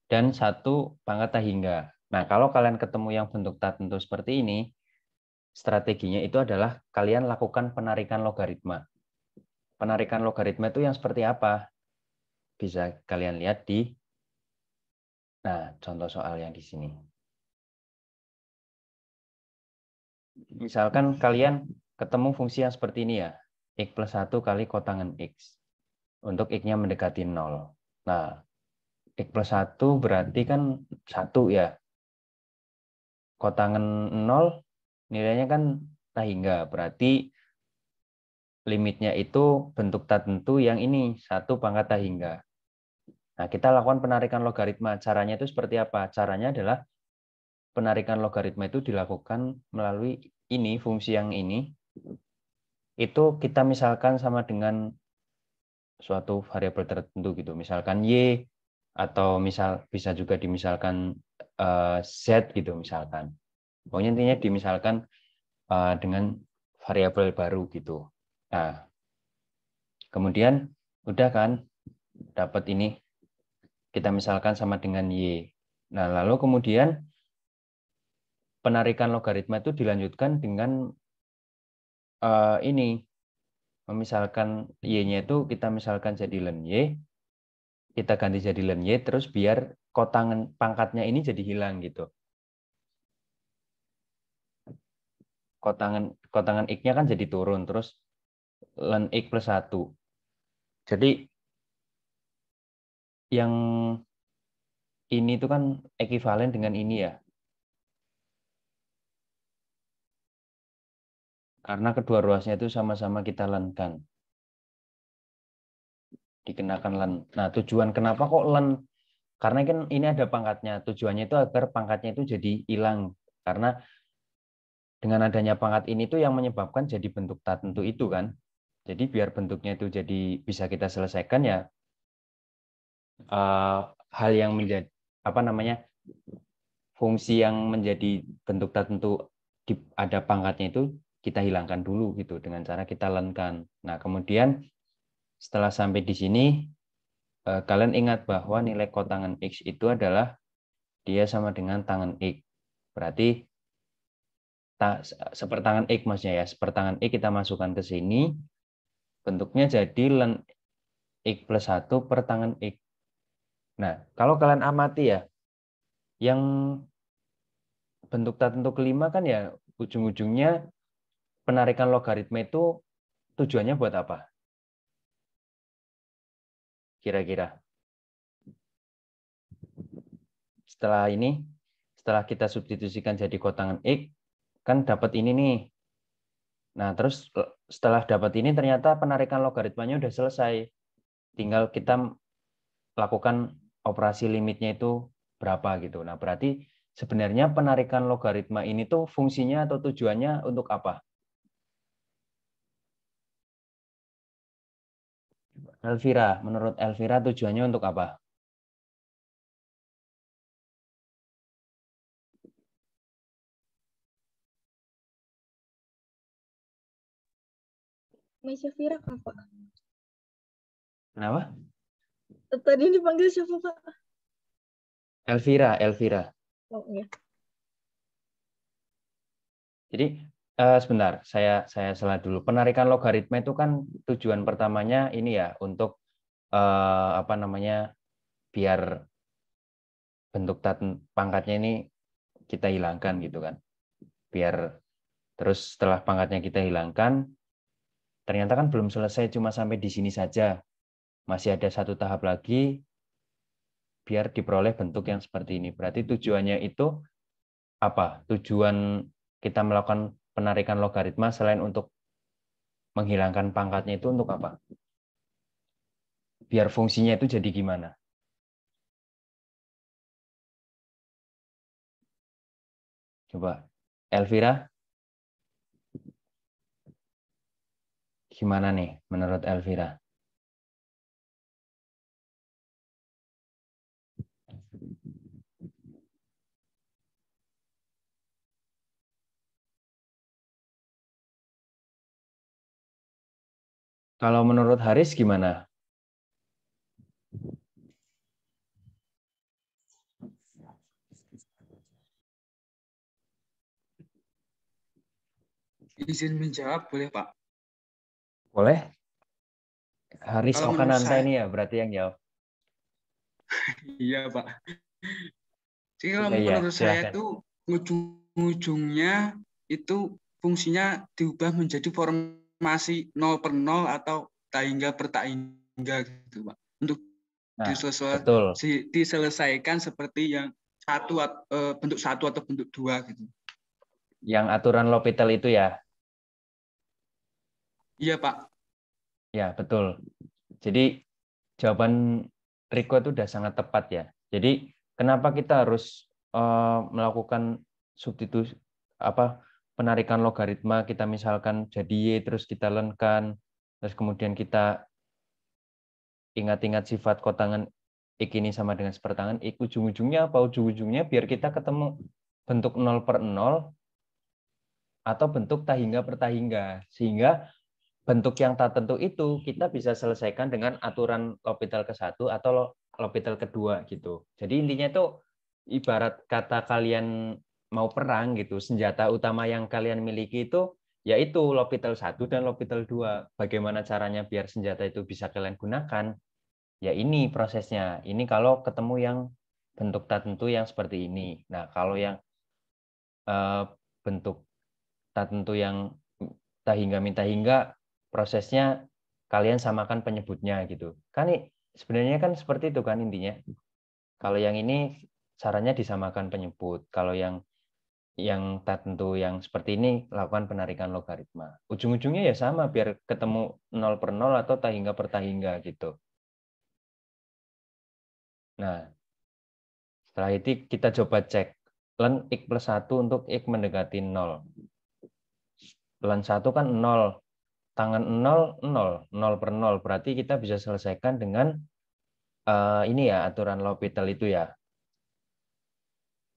dan 1 pangkat tak hingga. Nah, kalau kalian ketemu yang bentuk tertentu seperti ini, strateginya itu adalah kalian lakukan penarikan logaritma. Penarikan logaritma itu yang seperti apa? Bisa kalian lihat di contoh soal yang di sini. Misalkan kalian ketemu fungsi yang seperti ini ya, x plus 1 kali kotangan x. Untuk x-nya mendekati 0. Nah, x plus 1 berarti kan 1 ya. Kotangan 0 nilainya kan tak hingga. Berarti limitnya itu bentuk tertentu yang ini, 1 pangkat tak hingga. Nah, kita lakukan penarikan logaritma. Caranya itu seperti apa? Caranya adalah penarikan logaritma itu dilakukan melalui ini, fungsi yang ini. Itu kita misalkan sama dengan suatu variabel tertentu gitu, misalkan y, atau bisa juga dimisalkan z gitu misalkan. Pokoknya intinya dimisalkan dengan variabel baru gitu. Nah, kemudian udah kan dapat ini, kita misalkan sama dengan y. Nah, lalu kemudian penarikan logaritma itu dilanjutkan dengan ini, misalkan y-nya itu kita misalkan jadi ln y, kita ganti jadi ln y, terus biar kotangan pangkatnya ini jadi hilang gitu. Kotangan x-nya kan jadi turun, terus ln x plus 1. Jadi yang ini itu kan ekuivalen dengan ini ya. Karena kedua ruasnya itu sama-sama kita ln-kan. Dikenakan ln. Nah, tujuan kenapa kok ln? Karena kan ini ada pangkatnya. Tujuannya itu agar pangkatnya itu jadi hilang. Karena dengan adanya pangkat ini tuh yang menyebabkan jadi bentuk tertentu itu kan. Jadi biar bentuknya itu jadi bisa kita selesaikan ya, hal yang menjadi fungsi yang menjadi bentuk tertentu ada pangkatnya itu kita hilangkan dulu gitu dengan cara kita ln-kan. Nah, kemudian setelah sampai di sini kalian ingat bahwa nilai kotangan x itu adalah dia sama dengan tangan x. Berarti sepertangan x maksudnya ya, sepertangan x kita masukkan ke sini, bentuknya jadi ln x plus 1 per tangan x. Nah, kalau kalian amati ya, yang bentuk tertentu kelima kan ya ujung-ujungnya penarikan logaritma itu tujuannya buat apa? Kira-kira. Setelah kita substitusikan jadi kotangan x, kan dapat ini nih. Nah, terus setelah dapat ini ternyata penarikan logaritmanya udah selesai. Tinggal kita lakukan operasi limitnya itu berapa gitu. Nah, berarti sebenarnya penarikan logaritma ini tuh fungsinya atau tujuannya untuk apa? Elvira, menurut Elvira tujuannya untuk apa? Mbak Syafira apa? Kenapa? Tadi dipanggil siapa, Pak? Elvira, Elvira. Oh, iya. Jadi sebentar, saya salah dulu. Penarikan logaritma itu kan tujuan pertamanya ini ya untuk biar bentuk pangkatnya ini kita hilangkan gitu kan. Biar terus setelah pangkatnya kita hilangkan, ternyata kan belum selesai cuma sampai di sini saja. Masih ada satu tahap lagi biar diperoleh bentuk yang seperti ini. Berarti tujuannya itu apa? Tujuan kita melakukan penarikan logaritma selain untuk menghilangkan pangkatnya itu untuk apa? Biar fungsinya itu jadi gimana? Coba, Elvira, gimana nih menurut Elvira? Kalau menurut Haris gimana? Izin menjawab boleh Pak? Boleh? Haris Kalau menurut Okananta saya, ini ya berarti yang jawab. iya Pak. Jadi kalau Iya, iya, menurut saya silakan. itu ujung-ujungnya itu fungsinya diubah menjadi formasi 0/0 atau tak hingga per tak hingga gitu Pak. Untuk Nah, betul. diselesaikan seperti yang bentuk satu atau bentuk dua gitu. Yang aturan L'Hopital itu ya. Iya Pak. Ya, betul. Jadi jawaban Riko itu udah sangat tepat ya. Jadi kenapa kita harus melakukan substitusi penarikan logaritma, kita misalkan jadi Y terus kita lenkan, terus kemudian kita ingat-ingat sifat kotangan X ini sama dengan sepertangan X, ujung-ujungnya apa? Ujung-ujungnya biar kita ketemu bentuk 0/0 atau bentuk tahingga per tahingga. Sehingga bentuk yang tak tentu itu kita bisa selesaikan dengan aturan L'Hopital ke-1 atau L'Hopital kedua gitu. Jadi intinya itu ibarat kata kalian mau perang gitu, senjata utama yang kalian miliki itu yaitu L'Hopital 1 dan L'Hopital 2. Bagaimana caranya biar senjata itu bisa kalian gunakan? Ya ini prosesnya. Ini kalau ketemu yang bentuk tak tentu yang seperti ini. Nah, kalau yang bentuk tak tentu yang tahingga minta hingga prosesnya kalian samakan penyebutnya gitu. Kan sebenarnya kan seperti itu kan intinya. Kalau yang ini caranya disamakan penyebut. Kalau yang tak tentu yang seperti ini lakukan penarikan logaritma. Ujung-ujungnya ya sama biar ketemu 0/0 atau tahingga per tahingga gitu. Nah, setelah itu kita coba cek len X plus 1 untuk X mendekati 0. Len 1 kan 0. Tangan 0, 0. 0/0. Berarti kita bisa selesaikan dengan ini ya aturan L'Hopital itu ya.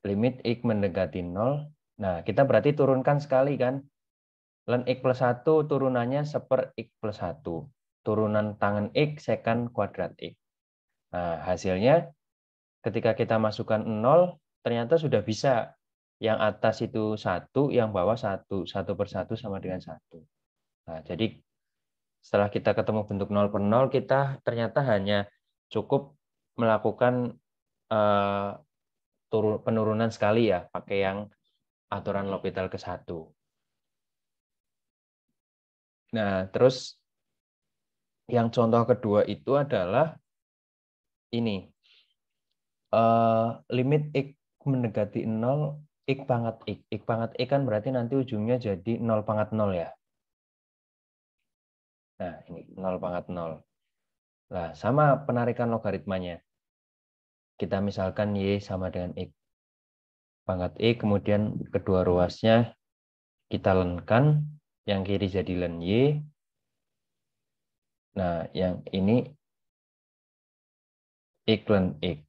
Limit X mendekati 0. Nah, kita berarti turunkan sekali kan. Len X plus 1 turunannya seper X plus 1. Turunan tangan X secant kuadrat X. Nah, hasilnya ketika kita masukkan 0, ternyata sudah bisa. Yang atas itu 1, yang bawah 1. 1/1 sama dengan 1. Nah, jadi setelah kita ketemu bentuk 0/0, kita ternyata hanya cukup melakukan penurunan sekali ya, pakai yang aturan L'Hopital ke-1. Nah, terus yang contoh kedua itu adalah ini. Limit X mendekati 0, X pangkat X. X pangkat X kan berarti nanti ujungnya jadi 0/0 ya. Nah, ini 0/0. Nah, sama penarikan logaritmanya. Kita misalkan Y sama dengan X pangkat X, kemudian kedua ruasnya kita lenkan, yang kiri jadi len Y. Nah, yang ini X len X.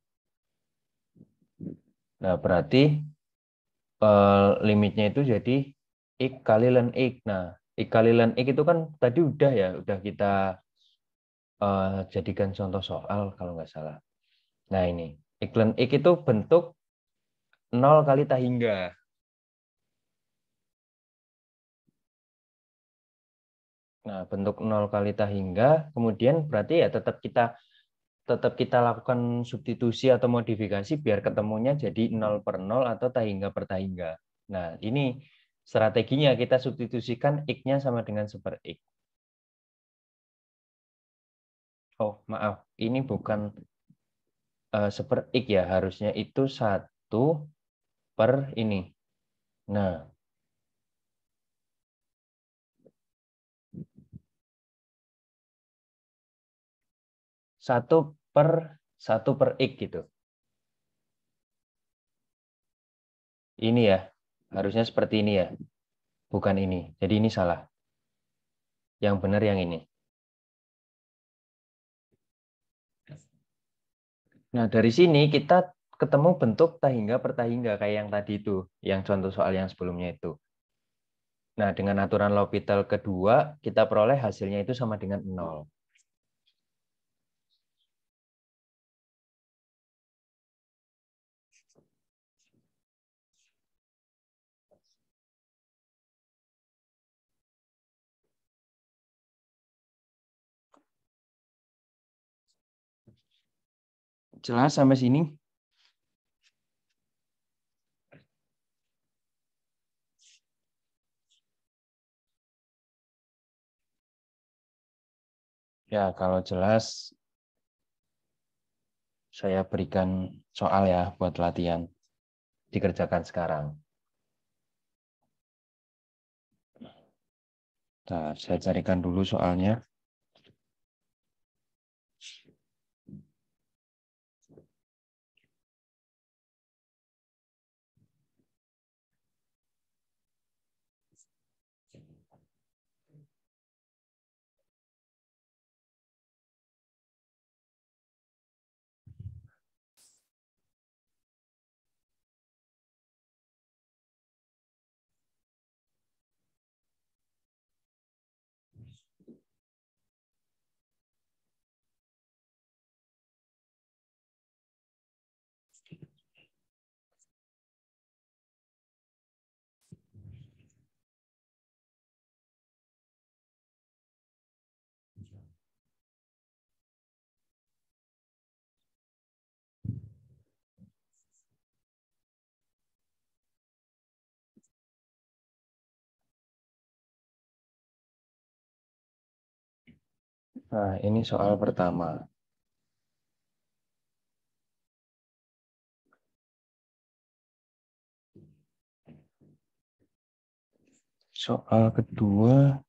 Nah, berarti limitnya itu jadi X kali len X. Nah, X kali len X itu kan tadi udah ya, udah kita jadikan contoh soal kalau nggak salah. Nah, ini X len X itu bentuk 0 kali tahingga. Nah, bentuk 0 kali tahingga, kemudian berarti ya tetap kita lakukan substitusi atau modifikasi biar ketemunya jadi 0/0 atau tahingga per tahingga. Nah, ini strateginya kita substitusikan X-nya sama dengan seper X. Oh, maaf. Ini bukan seper X ya. Harusnya itu 1 per ini. Nah, 1 per X gitu. Ini ya. Harusnya seperti ini ya. Bukan ini. Jadi ini salah. Yang benar yang ini. Nah, dari sini kita ketemu bentuk tahingga per tahingga kayak yang tadi itu, yang contoh soal yang sebelumnya itu. Nah, dengan aturan L'Hopital kedua, kita peroleh hasilnya itu sama dengan 0. Jelas sampai sini? Ya, kalau jelas saya berikan soal ya buat latihan. Dikerjakan sekarang. Nah, saya carikan dulu soalnya. Nah, ini soal pertama. Soal kedua.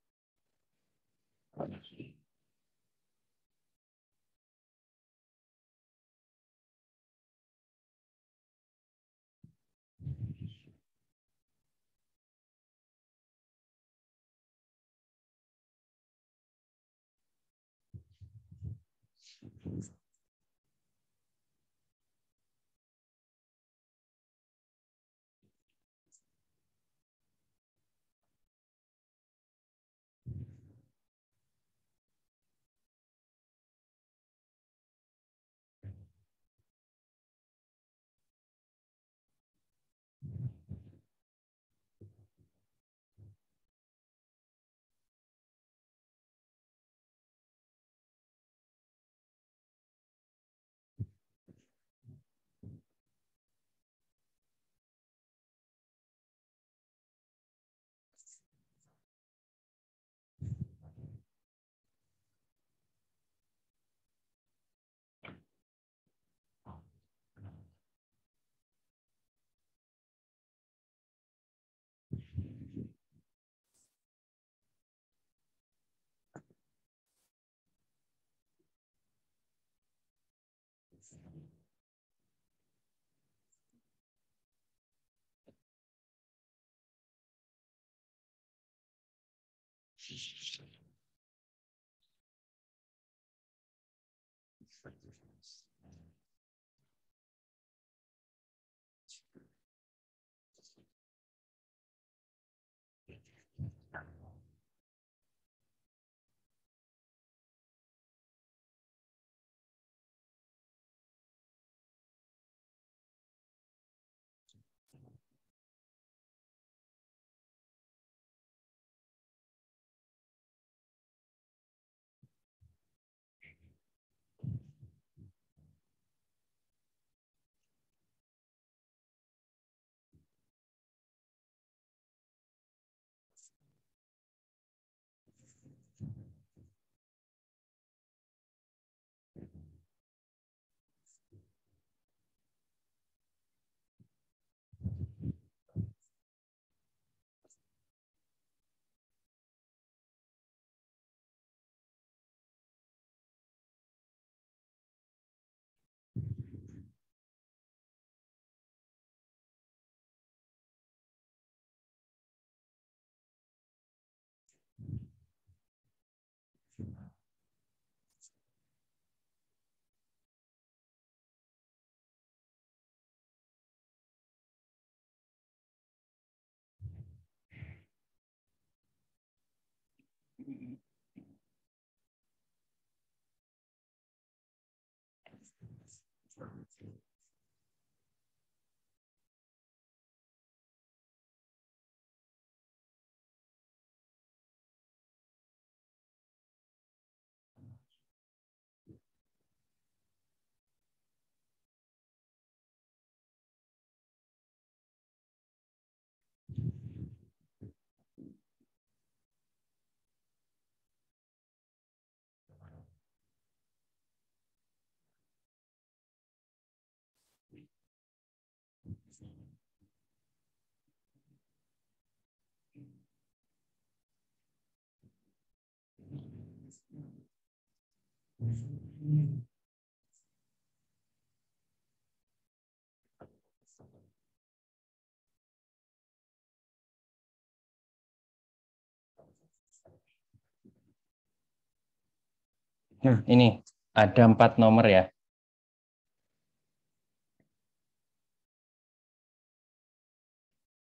Ini ada 4 nomor ya.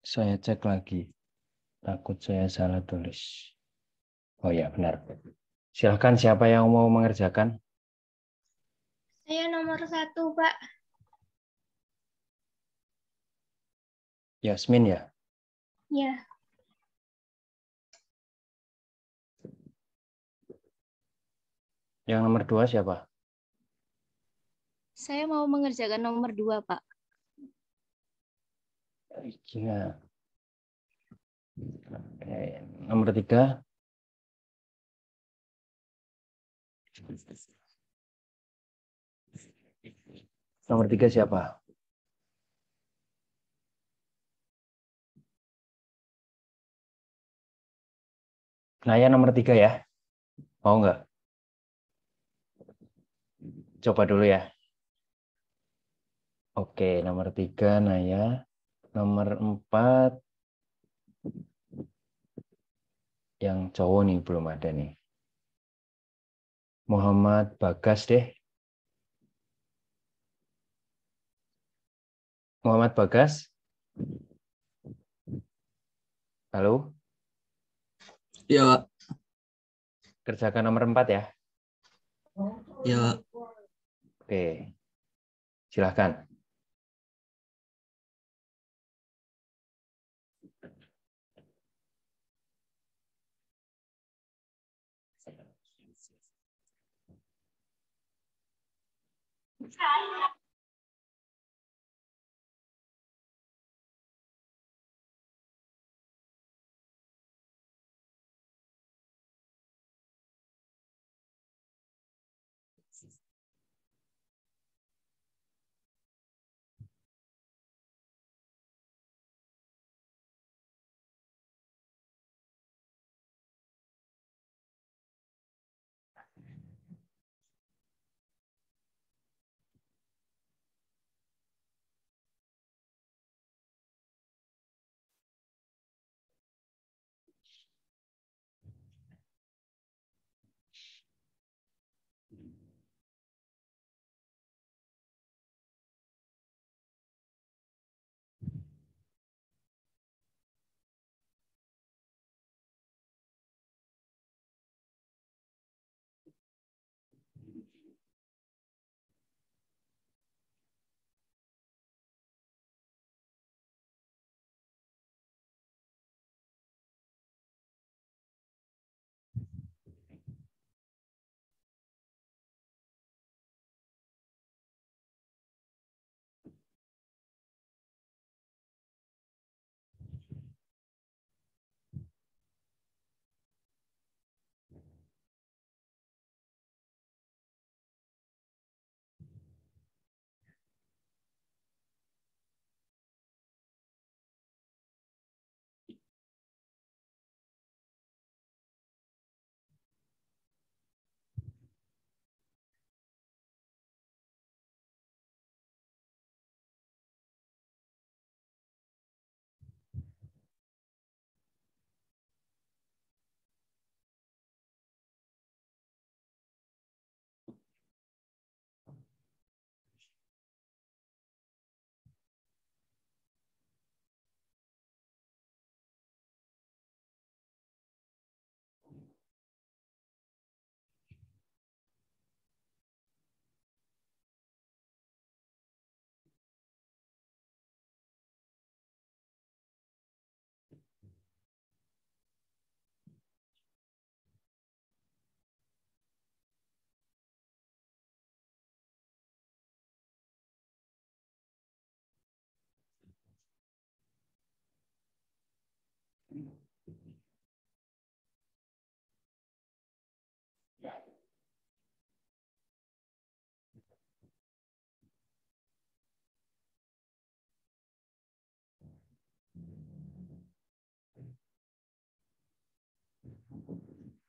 Saya cek lagi. Takut saya salah tulis. Oh ya, benar. Silahkan siapa yang mau mengerjakan? Saya nomor 1, Pak. Yasmin ya? Ya, Yang nomor 2 siapa? Saya mau mengerjakan nomor 2, Pak. Iya. Nomor 3. Nomor 3 siapa? Naya nomor 3 ya? Mau nggak? Coba dulu ya. Oke, nomor 3 Naya. Nomor 4 yang cowok nih belum ada nih. Muhammad Bagas deh. Muhammad Bagas. Halo? Ya, Pak. Kerjakan nomor 4 ya. Ya, Pak. Oke. Silahkan.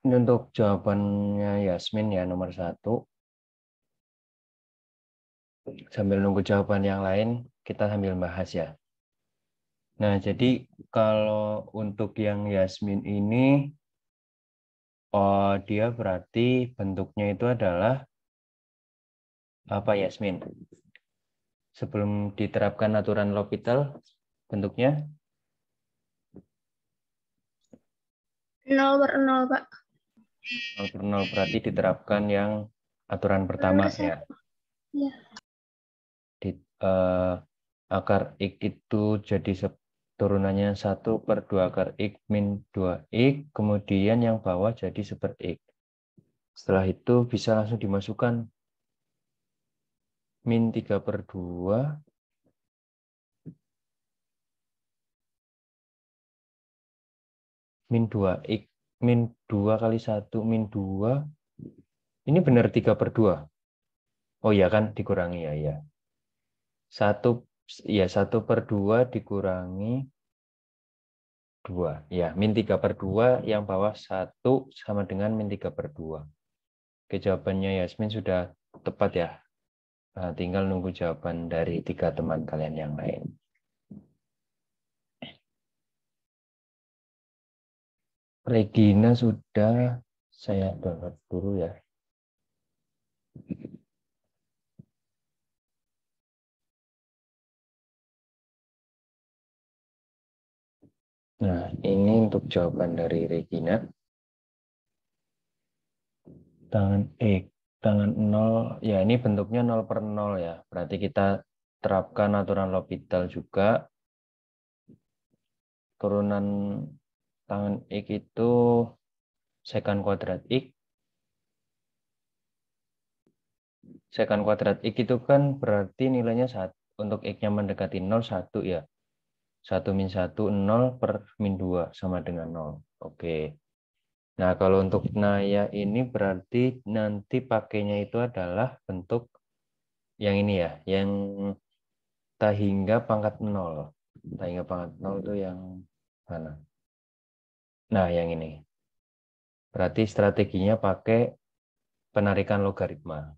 Ini untuk jawabannya Yasmin ya, nomor 1. Sambil nunggu jawaban yang lain, kita sambil bahas ya. Nah, jadi kalau untuk yang Yasmin ini, dia berarti bentuknya itu adalah apa Yasmin? Sebelum diterapkan aturan L'Hopital, bentuknya 0/0, Pak. 0/0, berarti diterapkan yang aturan pertama Nomor ya. 1. Iya. Akar X itu jadi turunannya 1/2 akar X min 2X, kemudian yang bawah jadi 1/X. Setelah itu bisa langsung dimasukkan min 3/2 min 2X, min 2 kali 1 min 2. Ini benar 3/2. Oh ya kan, dikurangi ya. 1/2 dikurangi 2. Ya, min 3/2 yang bawah 1 sama dengan min 3/2. Oke, jawabannya Yasmin sudah tepat ya. Nah, tinggal nunggu jawaban dari 3 teman kalian yang lain. Regina sudah, saya download dulu ya. Nah, ini untuk jawaban dari Regina. Tangan X, tangan 0, ya ini bentuknya 0/0 ya. Berarti kita terapkan aturan L'Hopital juga. Turunan tangan X itu sekant kuadrat X. Sekant kuadrat X itu kan berarti nilainya 1. Untuk X-nya mendekati 0, 1 ya. 1 min 1, 0 per min 2 sama dengan 0. Oke. Nah, kalau untuk Naya ini berarti nanti pakainya itu adalah bentuk yang ini ya, yang tak hingga pangkat 0. Tak hingga pangkat 0 itu yang mana? Nah, yang ini. Berarti strateginya pakai penarikan logaritma.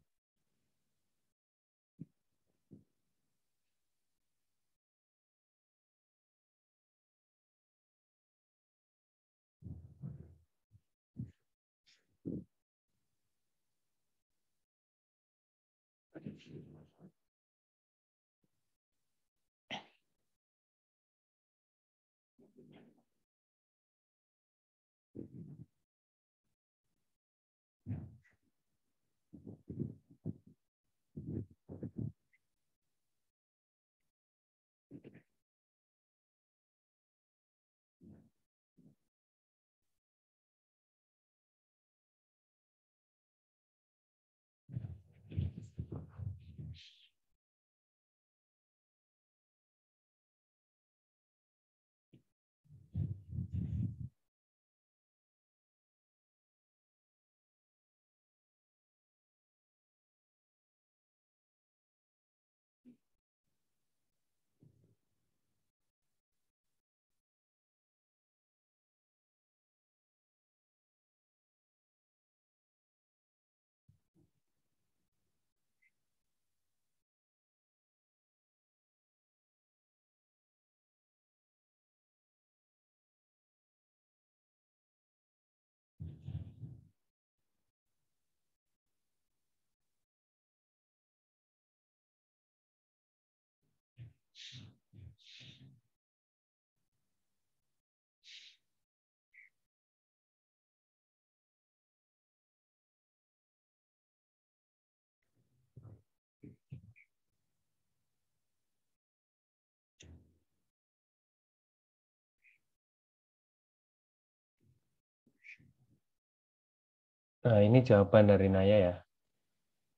Nah, ini jawaban dari Naya ya.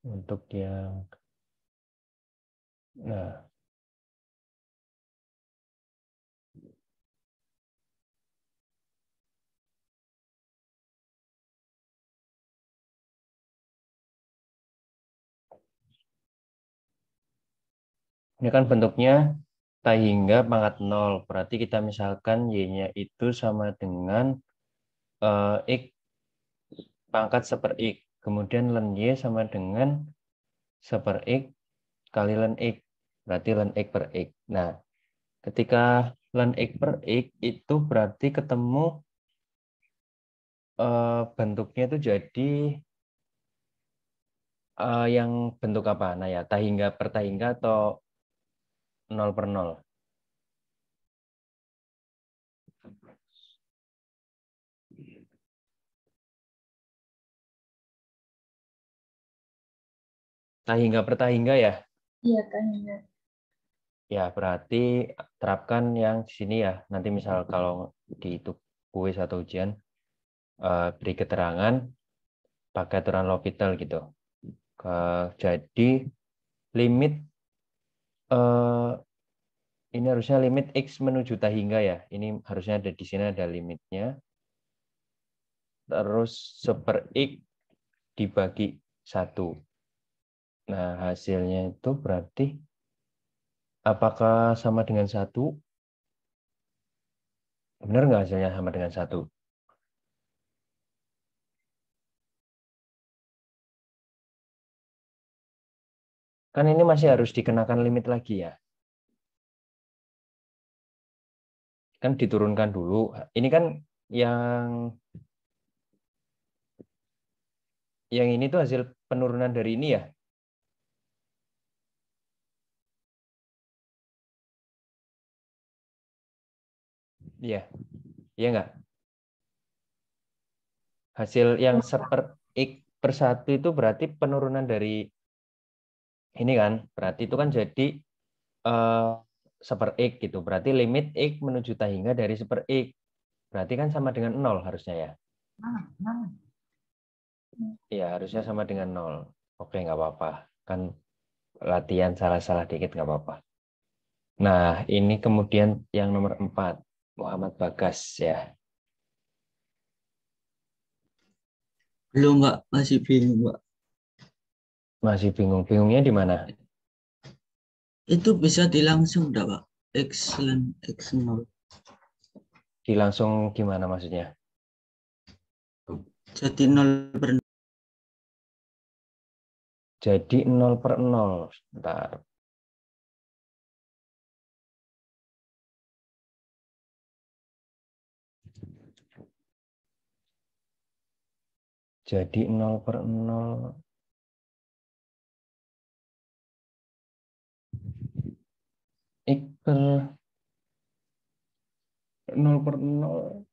Untuk yang nah, ini kan bentuknya tak hingga pangkat 0. Berarti kita misalkan Y-nya itu sama dengan X pangkat 1/X. Kemudian ln Y sama dengan 1/X kali ln X. Berarti ln X per X. Nah, ketika ln X per X itu berarti ketemu bentuknya itu jadi yang bentuk apa? Nah ya, tahingga per tahingga atau 0/0. Tahingga per tahingga ya? Iya, tanya. Ya, berarti terapkan yang di sini ya. Nanti misal kalau di itu kuis atau ujian, beri keterangan pakai aturan L'Hopital gitu. Jadi limit ini harusnya limit X menuju tahingga ya. Ini harusnya ada di sini ada limitnya. Terus 1/X dibagi 1. Nah, hasilnya itu berarti apakah sama dengan 1? Benar nggak hasilnya sama dengan 1? Kan ini masih harus dikenakan limit lagi ya. Kan diturunkan dulu. Ini kan yang ini tuh hasil penurunan dari ini ya. Iya. Iya nggak? Hasil yang 1/X/1 itu berarti penurunan dari ini kan. Berarti itu kan jadi 1/X gitu. Berarti limit X menuju tahingga dari 1/X. Berarti kan sama dengan 0 harusnya ya. Iya, harusnya sama dengan 0. Oke, nggak apa-apa. Kan latihan salah-salah dikit nggak apa-apa. Nah, ini kemudian yang nomor 4. Muhammad Bagas ya. Belum, Pak. Masih bingung, Pak. Masih bingung. Bingungnya di mana? Itu bisa dilangsung enggak, Pak? Excellent, X0. Di langsung gimana maksudnya? Jadi 0/0. Jadi 0/0. Bentar. Jadi 0/0. X per 0/0.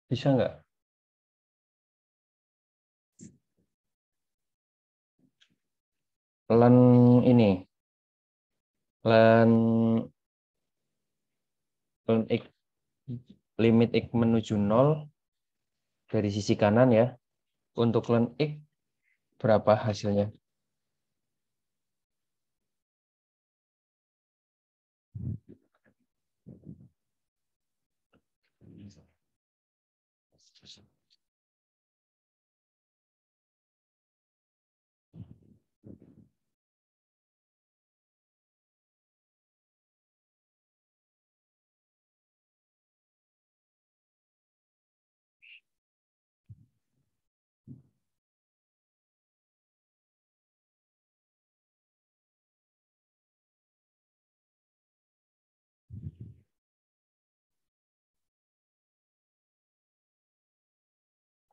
Bisa nggak? Ln ini. Ln X. Limit X menuju 0 dari sisi kanan ya. Untuk ln X berapa hasilnya?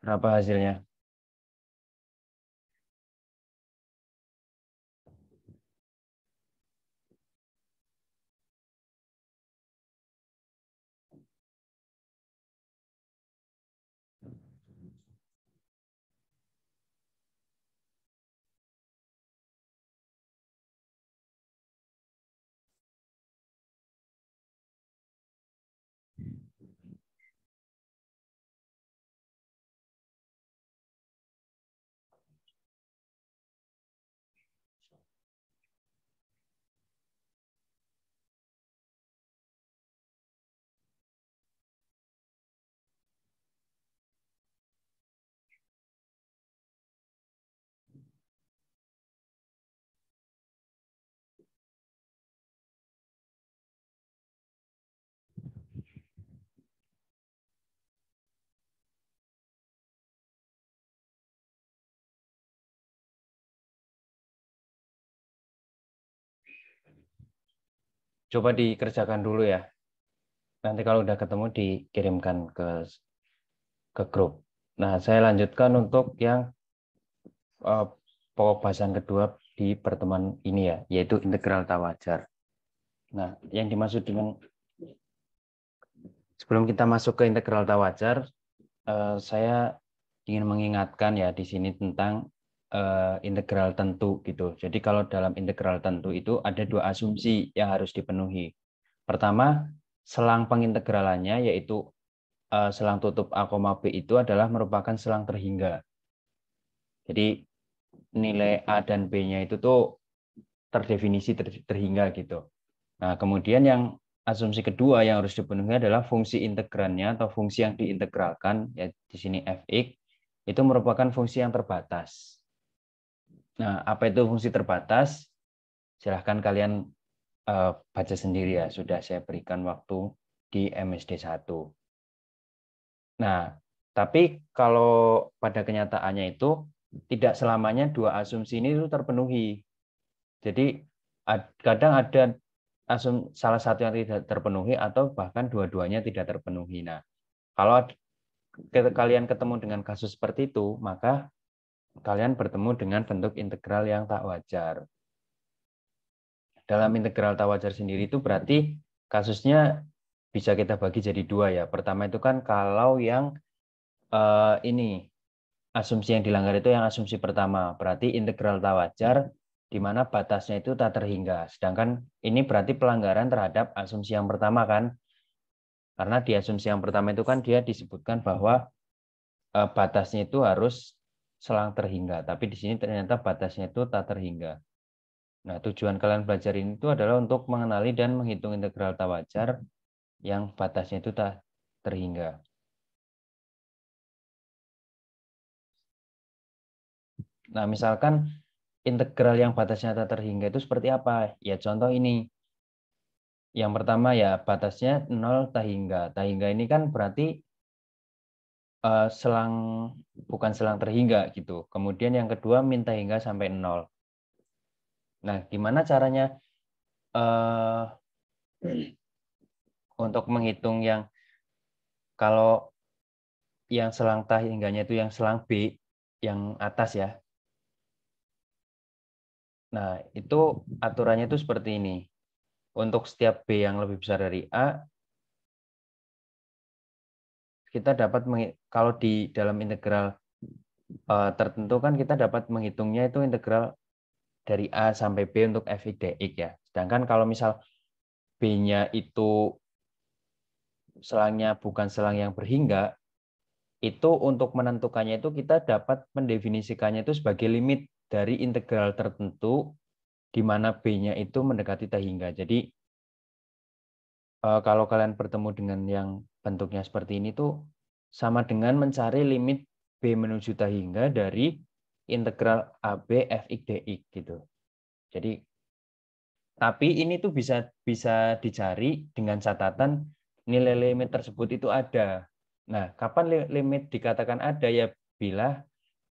Berapa hasilnya? coba dikerjakan dulu ya. Nanti kalau udah ketemu dikirimkan ke grup. Nah, saya lanjutkan untuk yang pokok bahasan kedua di pertemuan ini ya, yaitu integral tawajar. Nah, yang dimaksud dengan sebelum kita masuk ke integral tawajar, saya ingin mengingatkan ya di sini tentang integral tentu gitu. Jadi kalau dalam integral tentu itu ada dua asumsi yang harus dipenuhi. Pertama, selang pengintegralannya yaitu selang tutup A, B itu adalah merupakan selang terhingga. Jadi nilai A dan B-nya itu tuh terdefinisi terhingga gitu. Nah, kemudian yang asumsi kedua yang harus dipenuhi adalah fungsi integrannya atau fungsi yang diintegralkan, ya di sini fx, itu merupakan fungsi yang terbatas. Nah, apa itu fungsi terbatas? Silahkan kalian baca sendiri ya, sudah saya berikan waktu di MSD 1. Nah, tapi kalau pada kenyataannya itu tidak selamanya dua asumsi ini itu terpenuhi. Jadi kadang ada salah satu yang tidak terpenuhi atau bahkan dua-duanya tidak terpenuhi. Nah, kalau kalian ketemu dengan kasus seperti itu, maka kalian bertemu dengan bentuk integral yang tak wajar. Dalam integral tak wajar sendiri itu berarti kasusnya bisa kita bagi jadi dua ya. Pertama itu kan kalau yang ini asumsi yang dilanggar itu yang asumsi pertama, berarti integral tak wajar di mana batasnya itu tak terhingga. Sedangkan ini berarti pelanggaran terhadap asumsi yang pertama kan? Karena di asumsi yang pertama itu kan dia disebutkan bahwa batasnya itu harus selang terhingga, tapi di sini ternyata batasnya itu tak terhingga. Nah, tujuan kalian belajar ini itu adalah untuk mengenali dan menghitung integral tak wajar yang batasnya itu tak terhingga. Nah, misalkan integral yang batasnya tak terhingga itu seperti apa? Ya, contoh ini. Yang pertama ya batasnya 0 tak hingga. Tak hingga ini kan berarti selang bukan selang terhingga gitu. Kemudian yang kedua min tak hingga sampai 0. Nah, gimana caranya untuk menghitung yang kalau yang selang tak hingganya itu yang selang B yang atas ya. Nah, itu aturannya itu seperti ini. Untuk setiap B yang lebih besar dari A, kita dapat kalau di dalam integral tertentu kan kita dapat menghitungnya itu integral dari A sampai B untuk fx dx ya. Sedangkan kalau misal B-nya itu selangnya bukan selang yang berhingga, itu untuk menentukannya itu kita dapat mendefinisikannya itu sebagai limit dari integral tertentu di mana B-nya itu mendekati tak hingga. Jadi kalau kalian bertemu dengan yang bentuknya seperti ini tuh sama dengan mencari limit B menuju tak hingga dari integral AB fx dx gitu. Jadi tapi ini tuh bisa dicari dengan catatan nilai limit tersebut itu ada. Nah, kapan limit dikatakan ada ya bila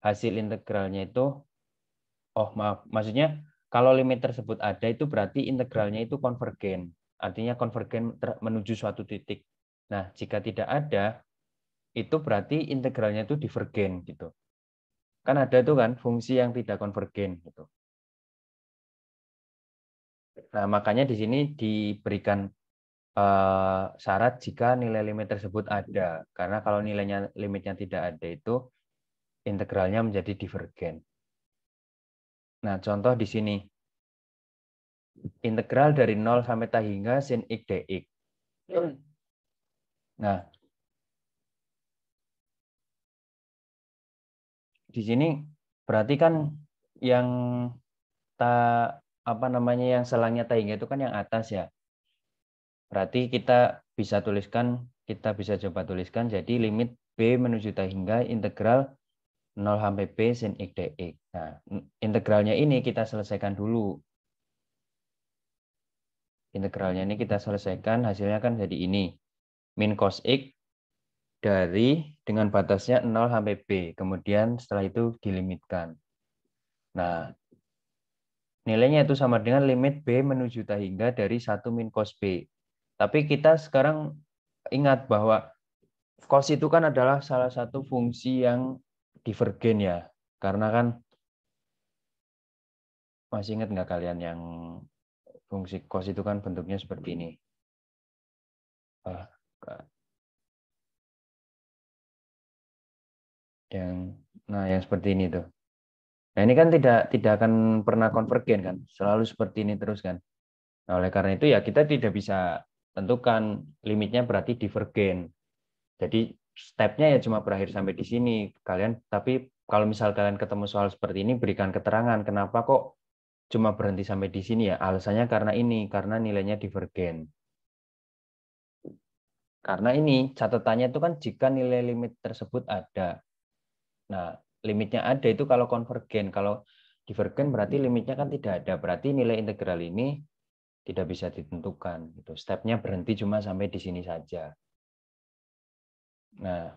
hasil integralnya itu maksudnya kalau limit tersebut ada itu berarti integralnya itu konvergen. Artinya konvergen menuju suatu titik. Nah, jika tidak ada itu berarti integralnya itu divergen gitu. Kan ada tuh kan fungsi yang tidak konvergen gitu. Nah, makanya di sini diberikan syarat jika nilai limit tersebut ada. Karena kalau limitnya tidak ada itu integralnya menjadi divergen. Nah, contoh di sini. Integral dari 0 sampai tak hingga sin x dx. Nah, di sini berarti kan yang yang selangnya tak hingga itu kan yang atas ya. Berarti kita bisa coba tuliskan jadi limit B menuju tak hingga integral 0 sampai B sin x dx. Nah, integralnya ini kita selesaikan dulu. Integralnya ini kita selesaikan, hasilnya kan jadi ini. Min cos x dengan batasnya 0 sampai B. Kemudian setelah itu dilimitkan. Nah, nilainya itu sama dengan limit B menuju hingga dari 1 min cos B. Tapi kita sekarang ingat bahwa cos itu kan adalah salah satu fungsi yang divergen ya. Karena kan masih ingat nggak kalian yang fungsi cos itu kan bentuknya seperti ini. Yang seperti ini tuh. Nah, ini kan tidak akan pernah konvergen kan, selalu seperti ini terus kan. Nah, oleh karena itu ya kita tidak bisa tentukan limitnya berarti divergen. Jadi stepnya ya cuma berakhir sampai di sini. Tapi kalau misal kalian ketemu soal seperti ini, berikan keterangan kenapa kok cuma berhenti sampai di sini ya. Alasannya karena nilainya divergen. Karena ini catatannya itu kan jika nilai limit tersebut ada. Nah, limitnya ada itu kalau konvergen. Kalau divergen berarti limitnya kan tidak ada. Berarti nilai integral ini tidak bisa ditentukan. Stepnya berhenti cuma sampai di sini saja. Nah,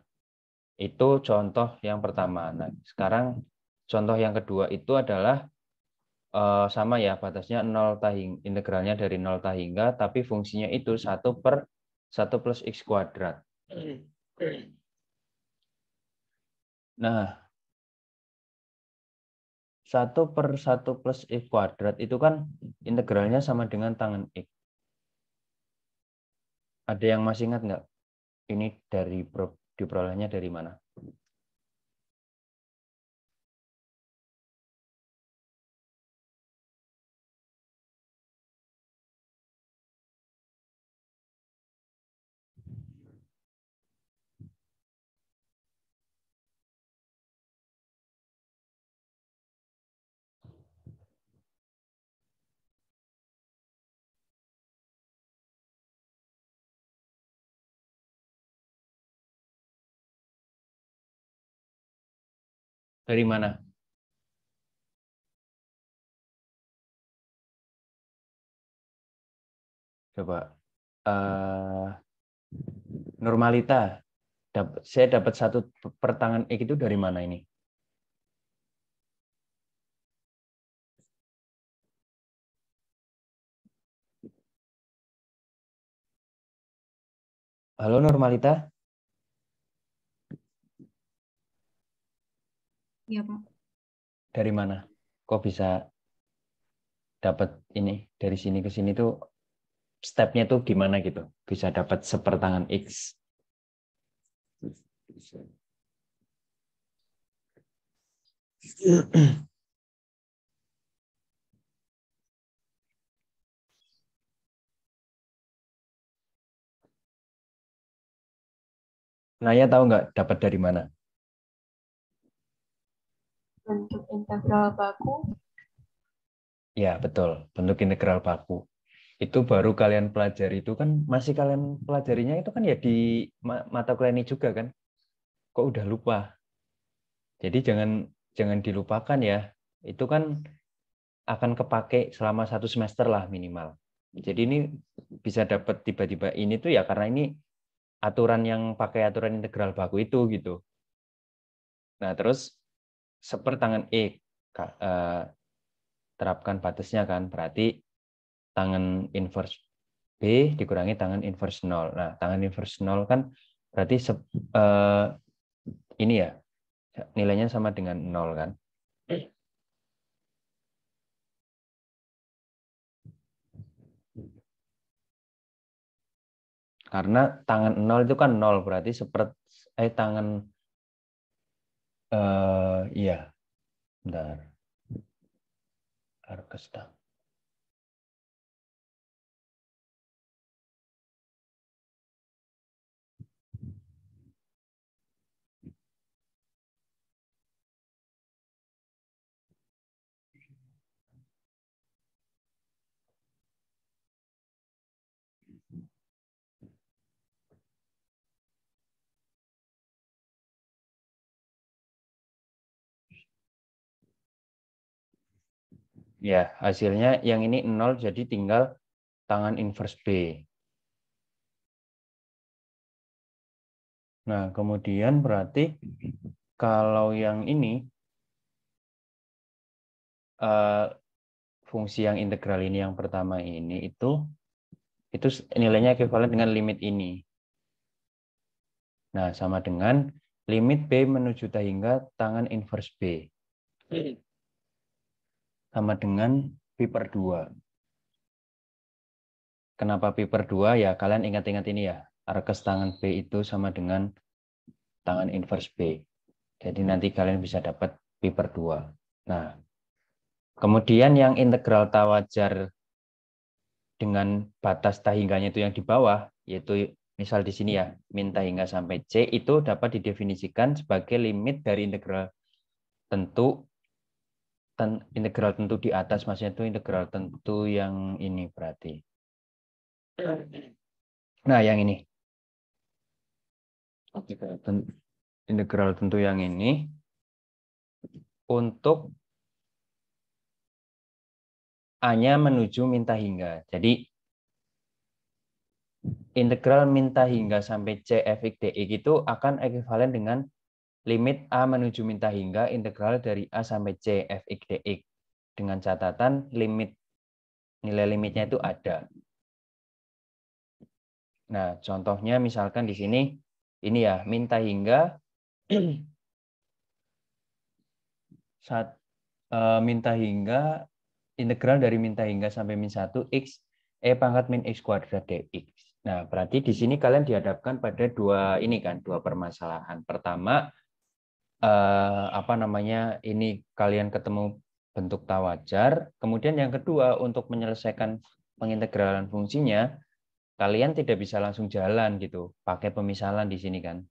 itu contoh yang pertama. Nah, sekarang contoh yang kedua itu adalah sama ya, batasnya 0 integralnya dari 0 hingga, tapi fungsinya itu 1/1 plus X kuadrat. Nah, 1/1 plus X kuadrat itu kan integralnya sama dengan tangan X. Ada yang masih ingat nggak? Ini diperolehnya dari mana? Dari mana? Coba. Normalita. Saya dapat 1 per tangan X itu dari mana ini? Halo Normalita? Iya, Pak. Dari mana? Kok bisa dapat ini dari sini ke sini tuh stepnya tuh gimana gitu? Bisa dapat sepertangan X. Naya tahu nggak dapat dari mana? Bentuk integral baku. Ya, betul. Bentuk integral baku. Itu baru kalian pelajari itu kan masih kalian pelajarinya itu kan ya di mata kuliah ini juga kan? Kok udah lupa? Jadi jangan dilupakan ya. Itu kan akan kepake selama 1 semester lah minimal. Jadi ini bisa dapat tiba-tiba ini tuh ya karena ini aturan yang pakai aturan integral baku itu gitu. Nah, terus sepertangan E terapkan batasnya kan, berarti tangan inverse B dikurangi tangan inverse 0. Nah, tangan inverse 0 kan berarti ini ya, nilainya sama dengan 0 kan. Karena tangan 0 itu kan 0, berarti tangan iya. Bentar. Arkestang. Ya, hasilnya yang ini 0, jadi tinggal tangan inverse B. Nah, kemudian berarti kalau yang ini fungsi yang integral ini yang pertama ini itu nilainya ekuivalen dengan limit ini. Nah, sama dengan limit B menuju hingga tangan inverse B. Sama dengan pi per 2. Kenapa pi per 2? Ya, kalian ingat-ingat ini ya. Arkes tangan B itu sama dengan tangan inverse B. Jadi nanti kalian bisa dapat pi per 2. Nah, kemudian yang integral tawajar dengan batas tahingganya itu yang di bawah, yaitu misal di sini ya, min tahingga sampai C, itu dapat didefinisikan sebagai limit dari integral tentu di atas, maksudnya itu integral tentu yang ini berarti. Nah, yang ini. Integral tentu yang ini untuk A-nya menuju min tahingga. Jadi integral min tahingga sampai C fx dx itu akan ekuivalen dengan limit A menuju min tahingga integral dari A sampai C fx dx. Dengan catatan nilai limitnya itu ada. Nah, contohnya misalkan di sini ini ya, min tahingga min tahingga integral dari min tahingga sampai min 1 x e pangkat min x kuadrat dx. Nah, berarti di sini kalian dihadapkan pada dua permasalahan. Pertama, ini kalian ketemu bentuk tawajar. Kemudian yang kedua, untuk menyelesaikan pengintegralan fungsinya, kalian tidak bisa langsung jalan gitu, pakai pemisalan di sini kan,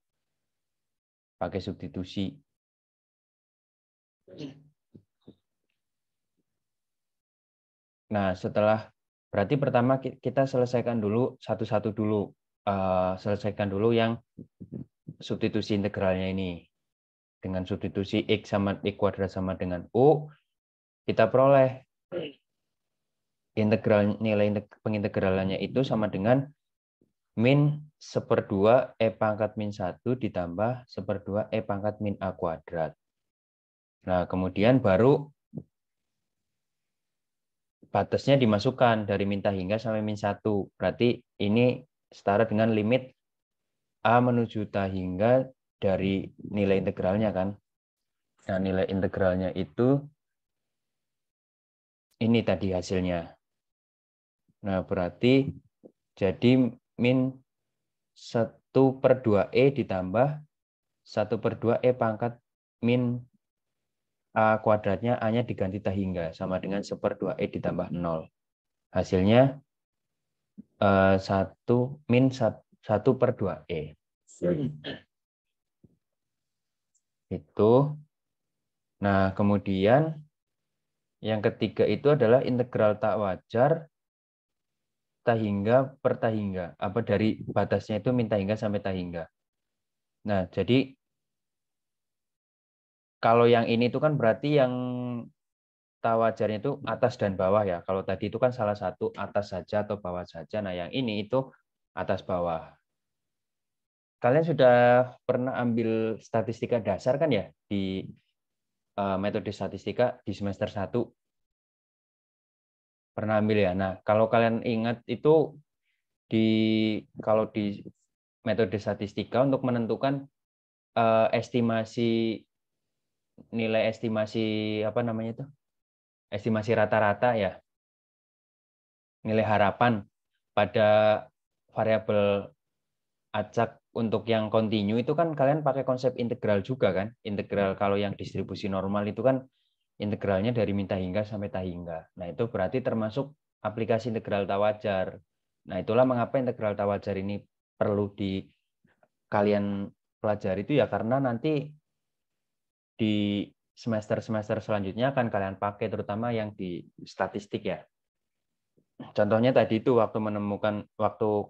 pakai substitusi. Nah, berarti pertama kita selesaikan dulu satu-satu dulu, selesaikan dulu yang substitusi integralnya ini. Dengan substitusi x sama x kuadrat sama dengan u, kita peroleh nilai pengintegralannya itu sama dengan min 1/2 e pangkat min 1 ditambah 1/2 e pangkat min a kuadrat. Nah, kemudian baru batasnya dimasukkan dari min tahingga sampai min 1. Berarti ini setara dengan limit A menuju tahingga dari nilai integralnya kan. Nah, nilai integralnya itu ini tadi hasilnya. Nah, berarti jadi min 1/2e ditambah 1/2e pangkat min A kuadratnya, A-nya diganti tahingga, sama dengan 1/2e ditambah 0. Hasilnya min 1/2e. Itu. Nah, kemudian yang ketiga itu adalah integral tak wajar tahingga per tahingga. Apa dari batasnya itu min tahingga sampai tahingga. Nah, jadi kalau yang ini itu kan berarti yang tawajarnya itu atas dan bawah ya. Kalau tadi itu kan salah satu atas saja atau bawah saja. Nah, yang ini itu atas bawah. Kalian sudah pernah ambil statistika dasar kan ya di metode statistika di semester 1? Pernah ambil ya. Nah, kalau kalian ingat itu kalau di metode statistika untuk menentukan nilai estimasi estimasi rata-rata ya, nilai harapan pada variabel acak untuk yang kontinu itu kan kalian pakai konsep integral juga kan. Integral kalau yang distribusi normal itu kan integralnya dari min tahingga sampai tahingga. Nah, itu berarti termasuk aplikasi integral tawajar. Nah, itulah mengapa integral tawajar ini perlu kalian pelajari itu ya, karena nanti di semester-semester selanjutnya akan kalian pakai, terutama yang di statistik ya. Contohnya tadi itu waktu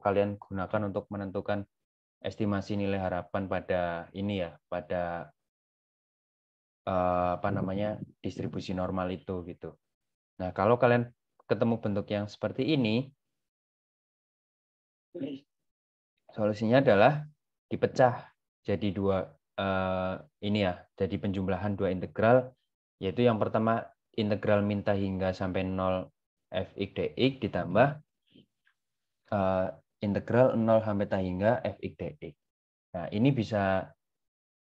kalian gunakan untuk menentukan estimasi nilai harapan pada ini ya, pada distribusi normal itu gitu. Nah, kalau kalian ketemu bentuk yang seperti ini, solusinya adalah dipecah jadi dua jadi penjumlahan dua integral, yaitu yang pertama integral min hingga sampai 0 fx dx ditambah integral 0 sampai hingga fx dx. Nah, ini bisa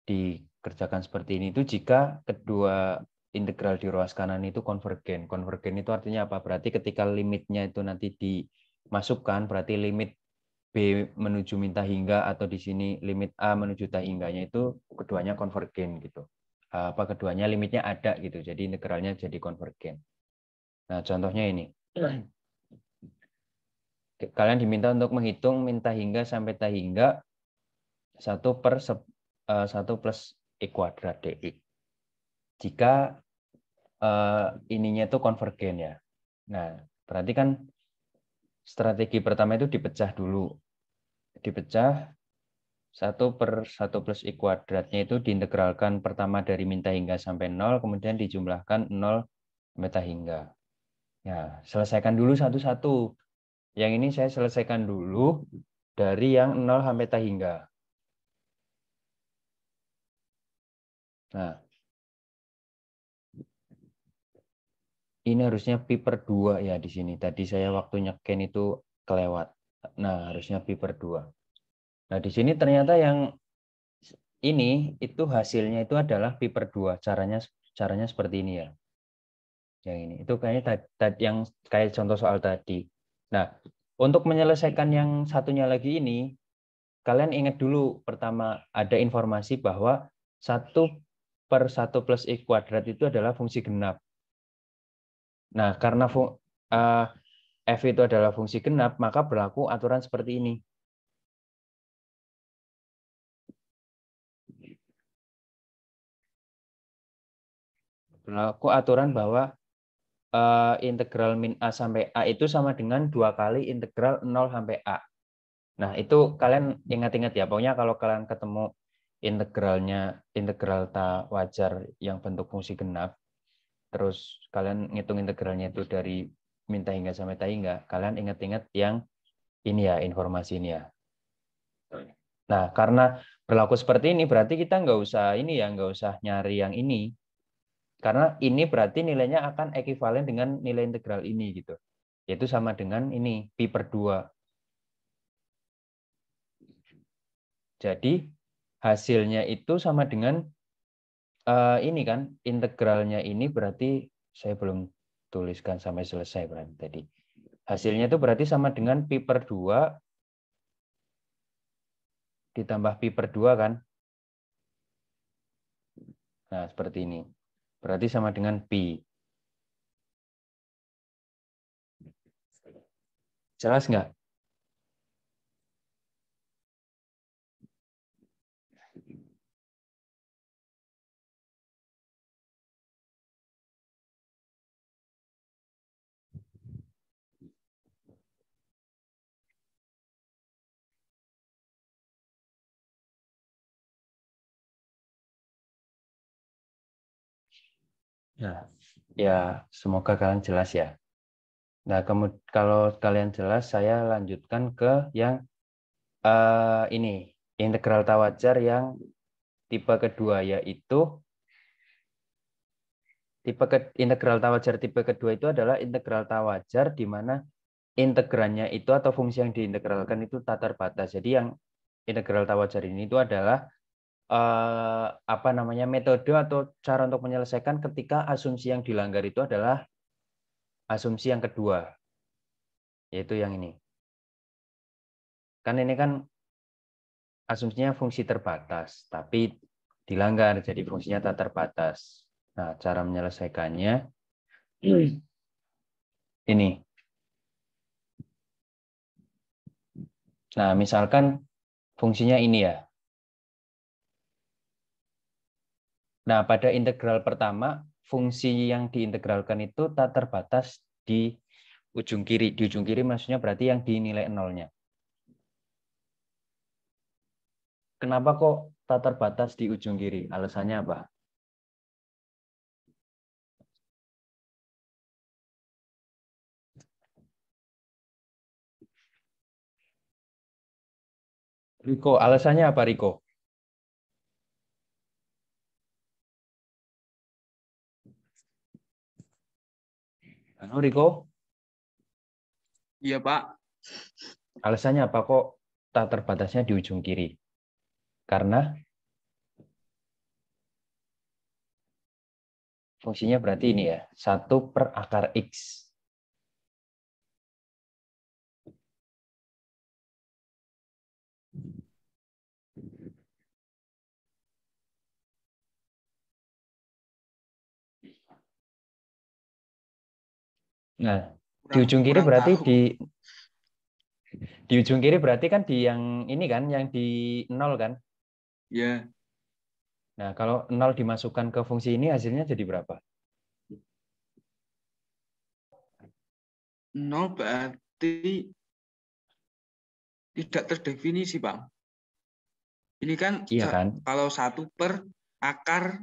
dikerjakan seperti ini itu jika kedua integral di ruas kanan itu konvergen. Konvergen itu artinya apa? Berarti ketika limitnya itu nanti dimasukkan, berarti limit B menuju min hingga atau di sini limit A menuju hingganya itu keduanya konvergen gitu. Keduanya limitnya ada gitu. Jadi integralnya jadi konvergen. Nah, contohnya ini. Kalian diminta untuk menghitung min hingga sampai hingga 1 plus E kuadrat dx. Jika ininya itu konvergen ya. Nah, berarti kan strategi pertama itu dipecah dulu. Dipecah 1 per 1 plus I kuadratnya itu diintegralkan pertama dari min hingga sampai 0, kemudian dijumlahkan 0 sampai hingga. Ya, selesaikan dulu satu-satu. Yang ini saya selesaikan dulu dari yang 0 sampai hingga. Nah, ini harusnya pi per 2 ya di sini. Tadi saya waktu nyeken itu kelewat. Nah, harusnya pi per 2. Nah, di sini ternyata yang ini itu hasilnya itu adalah pi per 2. Caranya seperti ini ya. Yang ini. Itu kayaknya yang kayak contoh soal tadi. Nah, untuk menyelesaikan yang satunya lagi ini, kalian ingat dulu pertama ada informasi bahwa 1 per 1 plus I kuadrat itu adalah fungsi genap. Nah, karena f itu adalah fungsi genap, maka berlaku aturan seperti ini. Berlaku aturan bahwa integral min A sampai A itu sama dengan 2 kali integral 0 sampai A. Nah, itu kalian ingat-ingat ya. Pokoknya kalau kalian ketemu integral wajar yang bentuk fungsi genap, terus kalian ngitung integralnya itu dari min hingga sampai hingga, kalian ingat-ingat yang ini ya, informasi ini ya. Nah, karena berlaku seperti ini, berarti kita nggak usah nyari yang ini. Karena ini berarti nilainya akan ekivalen dengan nilai integral ini gitu. Yaitu sama dengan ini, pi per 2. Jadi hasilnya itu sama dengan ini kan, integralnya ini berarti saya belum tuliskan sampai selesai berarti tadi. Hasilnya itu berarti sama dengan pi per 2 ditambah pi per 2 kan. Nah, seperti ini. Berarti sama dengan pi. Jelas nggak? Nah, ya semoga kalian jelas ya. Nah, kalau kalian jelas, saya lanjutkan ke yang ini, integral tawajar yang tipe kedua, yaitu integral tawajar tipe kedua itu adalah integral tawajar di mana integrannya itu atau fungsi yang diintegralkan itu tak terbatas. Jadi yang integral tawajar ini itu adalah metode atau cara untuk menyelesaikan ketika asumsi yang dilanggar itu adalah asumsi yang kedua, yaitu yang ini. Kan ini kan asumsinya fungsi terbatas, tapi dilanggar jadi fungsinya tak terbatas. Nah, cara menyelesaikannya ini. Nah, misalkan fungsinya ini ya. Nah, pada integral pertama, fungsi yang diintegralkan itu tak terbatas di ujung kiri. Di ujung kiri maksudnya berarti yang dinilai nolnya. Kenapa kok tak terbatas di ujung kiri? Alasannya apa? Riko, alasannya apa Riko? Anu, Riko, Iya, Pak. alasannya apa kok tak terbatasnya di ujung kiri? Karena fungsinya berarti ini ya, 1 per akar X. Nah, di ujung kiri Kurang berarti tahu. di ujung kiri berarti kan di yang ini kan, yang di 0 kan? Ya, Nah, kalau 0 dimasukkan ke fungsi ini hasilnya jadi berapa? 0 berarti tidak terdefinisi, Pak. Ini kan Iya kan? kalau 1 per akar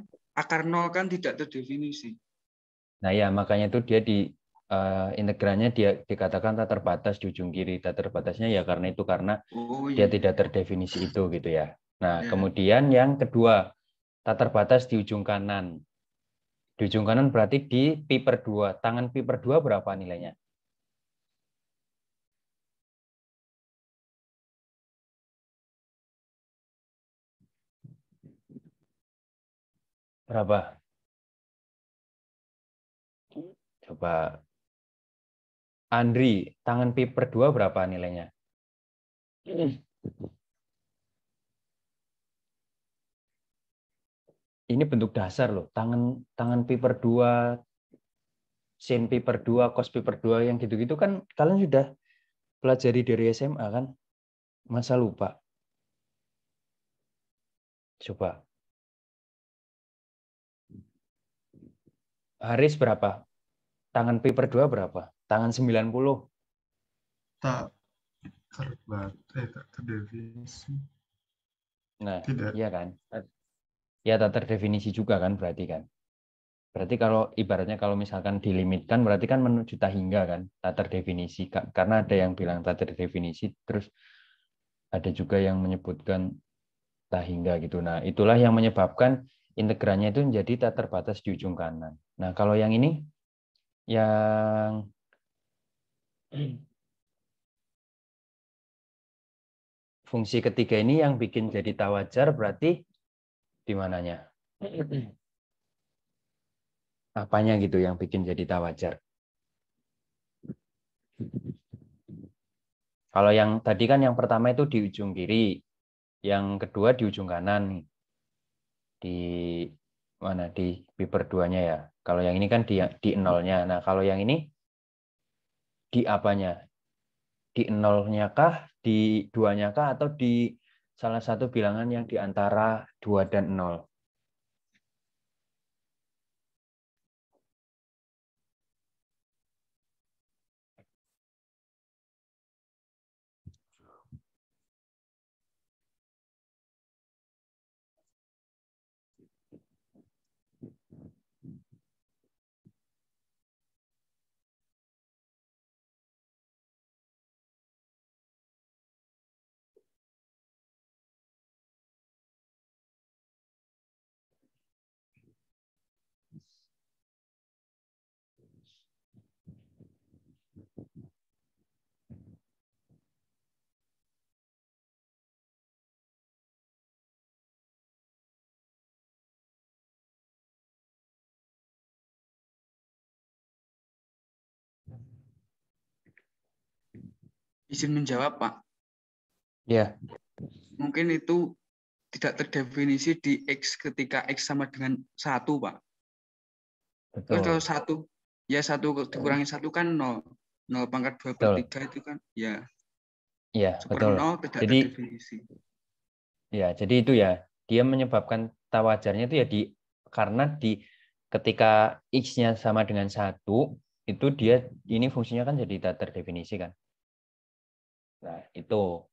0 kan tidak terdefinisi. Nah ya, makanya itu dia di integralnya dia dikatakan tak terbatas di ujung kiri. Tak terbatasnya ya karena itu, karena Oh dia iya. tidak terdefinisi itu gitu ya. Nah, Ya. kemudian yang kedua, tak terbatas di ujung kanan. Di ujung kanan berarti di pi per 2. Tangan pi per 2 berapa nilainya? Berapa? Coba. Andri, tangan pi per 2 berapa nilainya? Ini bentuk dasar loh. Tangan pi per 2, sin pi per 2, cos pi per 2, yang gitu-gitu kan kalian sudah pelajari dari SMA kan? Masa lupa? Coba. Haris berapa? Tangan pi per 2 berapa? Tangan 90. Tak tak terdefinisi. Nah, Tidak. iya kan? Ya tak terdefinisi juga kan berarti kan? Berarti kalau ibaratnya kalau misalkan dilimitkan berarti kan menuju tak hingga kan? Tak terdefinisi. Karena ada yang bilang tak terdefinisi, terus ada juga yang menyebutkan tak hingga gitu. Nah, itulah yang menyebabkan integralnya itu menjadi tak terbatas di ujung kanan. Nah, kalau yang ini, yang fungsi ketiga ini yang bikin jadi tak wajar berarti di mananya? Apanya gitu yang bikin jadi tak wajar? Kalau yang tadi kan yang pertama itu di ujung kiri, yang kedua di ujung kanan nih. Di mana? Di pi per 2-nya ya. Kalau yang ini kan di nolnya. Nah, kalau yang ini di apanya? Di nolnya kah, di 2-nya kah, atau di salah satu bilangan yang di antara 2 dan 0? Izin menjawab, Pak. Ya, Mungkin itu tidak terdefinisi di X ketika X sama dengan 1, Pak. Kan kalau betul. 1, ya 1 dikurangi 1 kan 0. 0 pangkat 2 per Betul. 3 itu kan, ya. Iya, betul. 1/0 tidak Jadi terdefinisi. ya, jadi itu ya, dia menyebabkan tak wajarnya itu ya karena ketika X-nya sama dengan 1, itu dia ini fungsinya kan jadi tak terdefinisi kan. Nah, itu.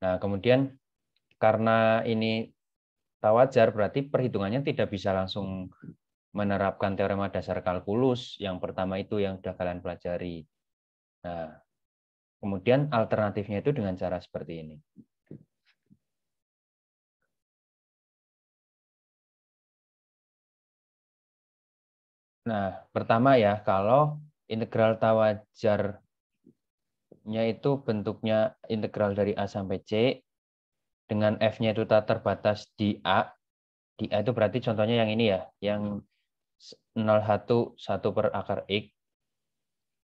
Nah, kemudian karena ini tak wajar berarti perhitungannya tidak bisa langsung menerapkan teorema dasar kalkulus yang pertama itu yang sudah kalian pelajari. Nah, kemudian alternatifnya itu dengan cara seperti ini. Nah, pertama ya, kalau integral tawajarnya itu bentuknya integral dari A sampai C, dengan F-nya itu tak terbatas di A. Di A itu berarti contohnya yang ini ya, yang 0,1 1 per akar X.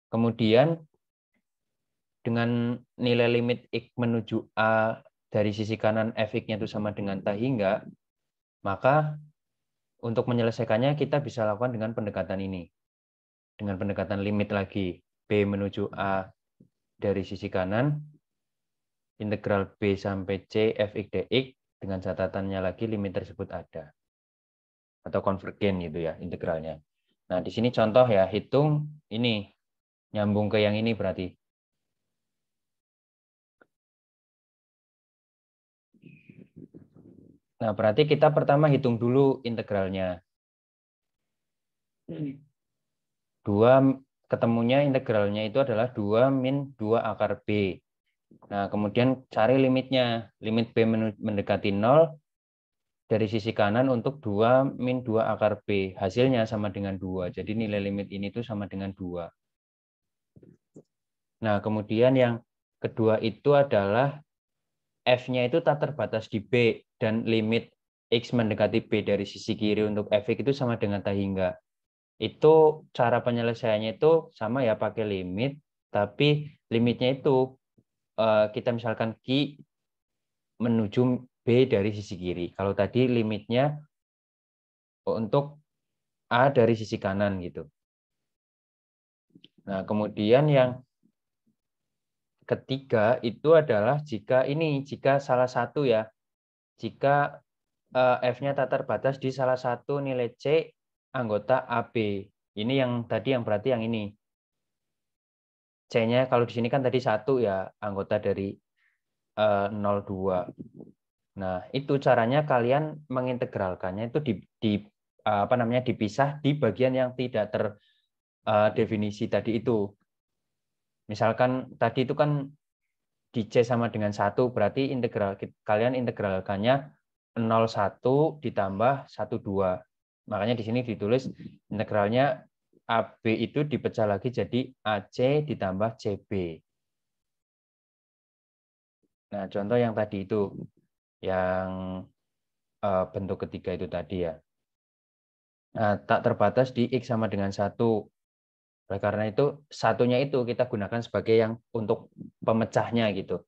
Kemudian dengan nilai limit X menuju A dari sisi kanan Fx-nya itu sama dengan tak hingga, maka untuk menyelesaikannya kita bisa lakukan dengan pendekatan ini. Dengan pendekatan limit lagi. B menuju A dari sisi kanan, integral B sampai C Fx dx, dengan catatannya lagi limit tersebut ada. Atau konvergen gitu ya integralnya. Nah, di sini contoh ya, hitung ini. Nyambung ke yang ini berarti. Nah, berarti kita pertama hitung dulu integralnya. 2 ketemunya integralnya itu adalah 2 min 2 akar B. Nah, kemudian cari limitnya. Limit B mendekati 0 dari sisi kanan untuk 2 min 2 akar B. Hasilnya sama dengan 2. Jadi nilai limit ini tuh sama dengan 2. Nah, kemudian yang kedua itu adalah F-nya itu tak terbatas di B, dan limit X mendekati B dari sisi kiri untuk Fx itu sama dengan tak hingga. Itu cara penyelesaiannya itu sama ya, pakai limit, tapi limitnya itu kita misalkan Q menuju B dari sisi kiri. Kalau tadi limitnya untuk A dari sisi kanan gitu. Nah, kemudian yang ketiga itu adalah jika salah satu ya, jika F-nya tak terbatas di salah satu nilai C anggota AB. Ini yang tadi yang berarti yang ini. C-nya kalau di sini kan tadi 1 ya, anggota dari 0,2. Nah, itu caranya kalian mengintegralkannya itu dipisah di bagian yang tidak terdefinisi tadi itu. Misalkan tadi itu kan di C sama dengan 1, berarti kalian integralkannya 0,1 ditambah 1,2. Makanya di sini ditulis integralnya AB itu dipecah lagi jadi AC ditambah CB. Nah, contoh yang tadi itu, yang bentuk ketiga itu tadi ya. Nah, tak terbatas di X sama dengan 1. Oleh karena itu, satunya itu kita gunakan sebagai yang untuk pemecahnya gitu.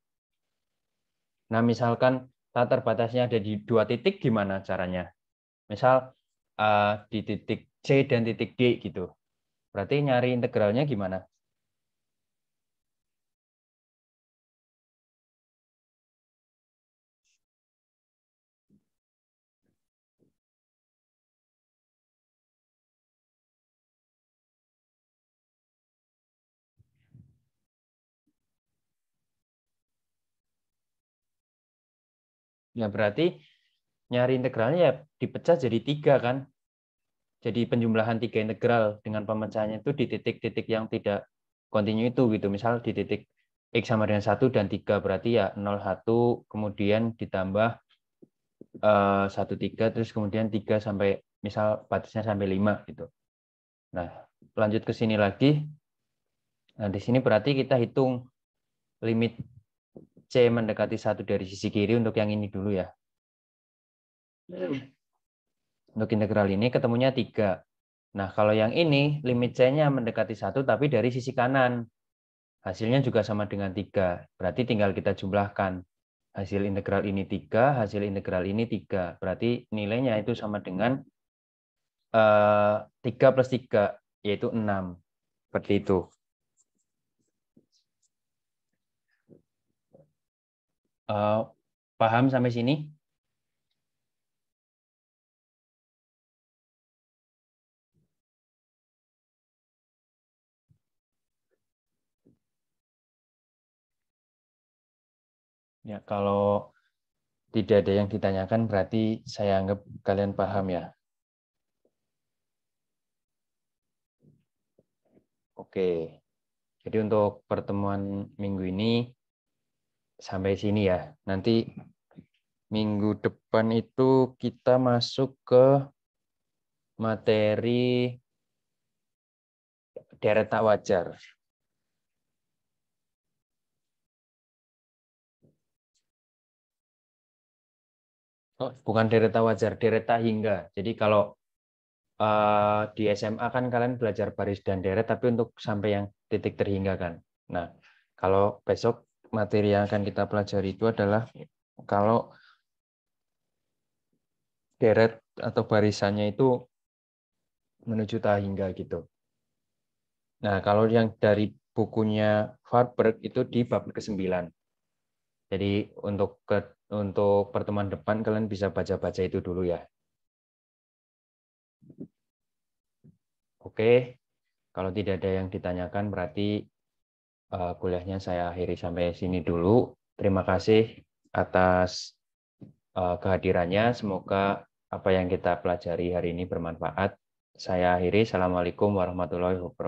Nah, misalkan tak terbatasnya ada di 2 titik, gimana caranya? Misal di titik C dan titik D gitu. Berarti nyari integralnya gimana? Ya berarti nyari integralnya ya dipecah jadi 3 kan? Jadi penjumlahan 3 integral dengan pemecahannya itu di titik-titik yang tidak kontinu itu gitu. Misal di titik X sama dengan 1 dan 3 berarti ya 0,1 kemudian ditambah 1,3 terus kemudian 3 sampai misal batasnya sampai 5 gitu. Nah, lanjut ke sini lagi. Nah, di sini berarti kita hitung limit C mendekati 1 dari sisi kiri untuk yang ini dulu ya. Untuk integral ini ketemunya 3. Nah, kalau yang ini limit C-nya mendekati 1 tapi dari sisi kanan. Hasilnya juga sama dengan 3. Berarti tinggal kita jumlahkan. Hasil integral ini 3, hasil integral ini 3. Berarti nilainya itu sama dengan 3 plus 3, yaitu 6. Seperti itu. Paham sampai sini? Ya, kalau tidak ada yang ditanyakan berarti saya anggap kalian paham ya. Oke. Jadi untuk pertemuan minggu ini sampai sini ya. Nanti minggu depan itu kita masuk ke materi Deret tak wajar. Oh, bukan deret tak wajar, deret tak hingga. Jadi kalau di SMA kan kalian belajar baris dan deret, tapi untuk sampai yang titik terhingga kan. Nah, kalau besok materi yang akan kita pelajari itu adalah kalau deret atau barisannya itu menuju tak hingga gitu. Nah, kalau yang dari bukunya Warburg itu di bab ke-9. Jadi untuk pertemuan depan kalian bisa baca-baca itu dulu ya. Oke, kalau tidak ada yang ditanyakan berarti kuliahnya saya akhiri sampai sini dulu. Terima kasih atas kehadirannya. Semoga apa yang kita pelajari hari ini bermanfaat. Saya akhiri. Assalamualaikum warahmatullahi wabarakatuh.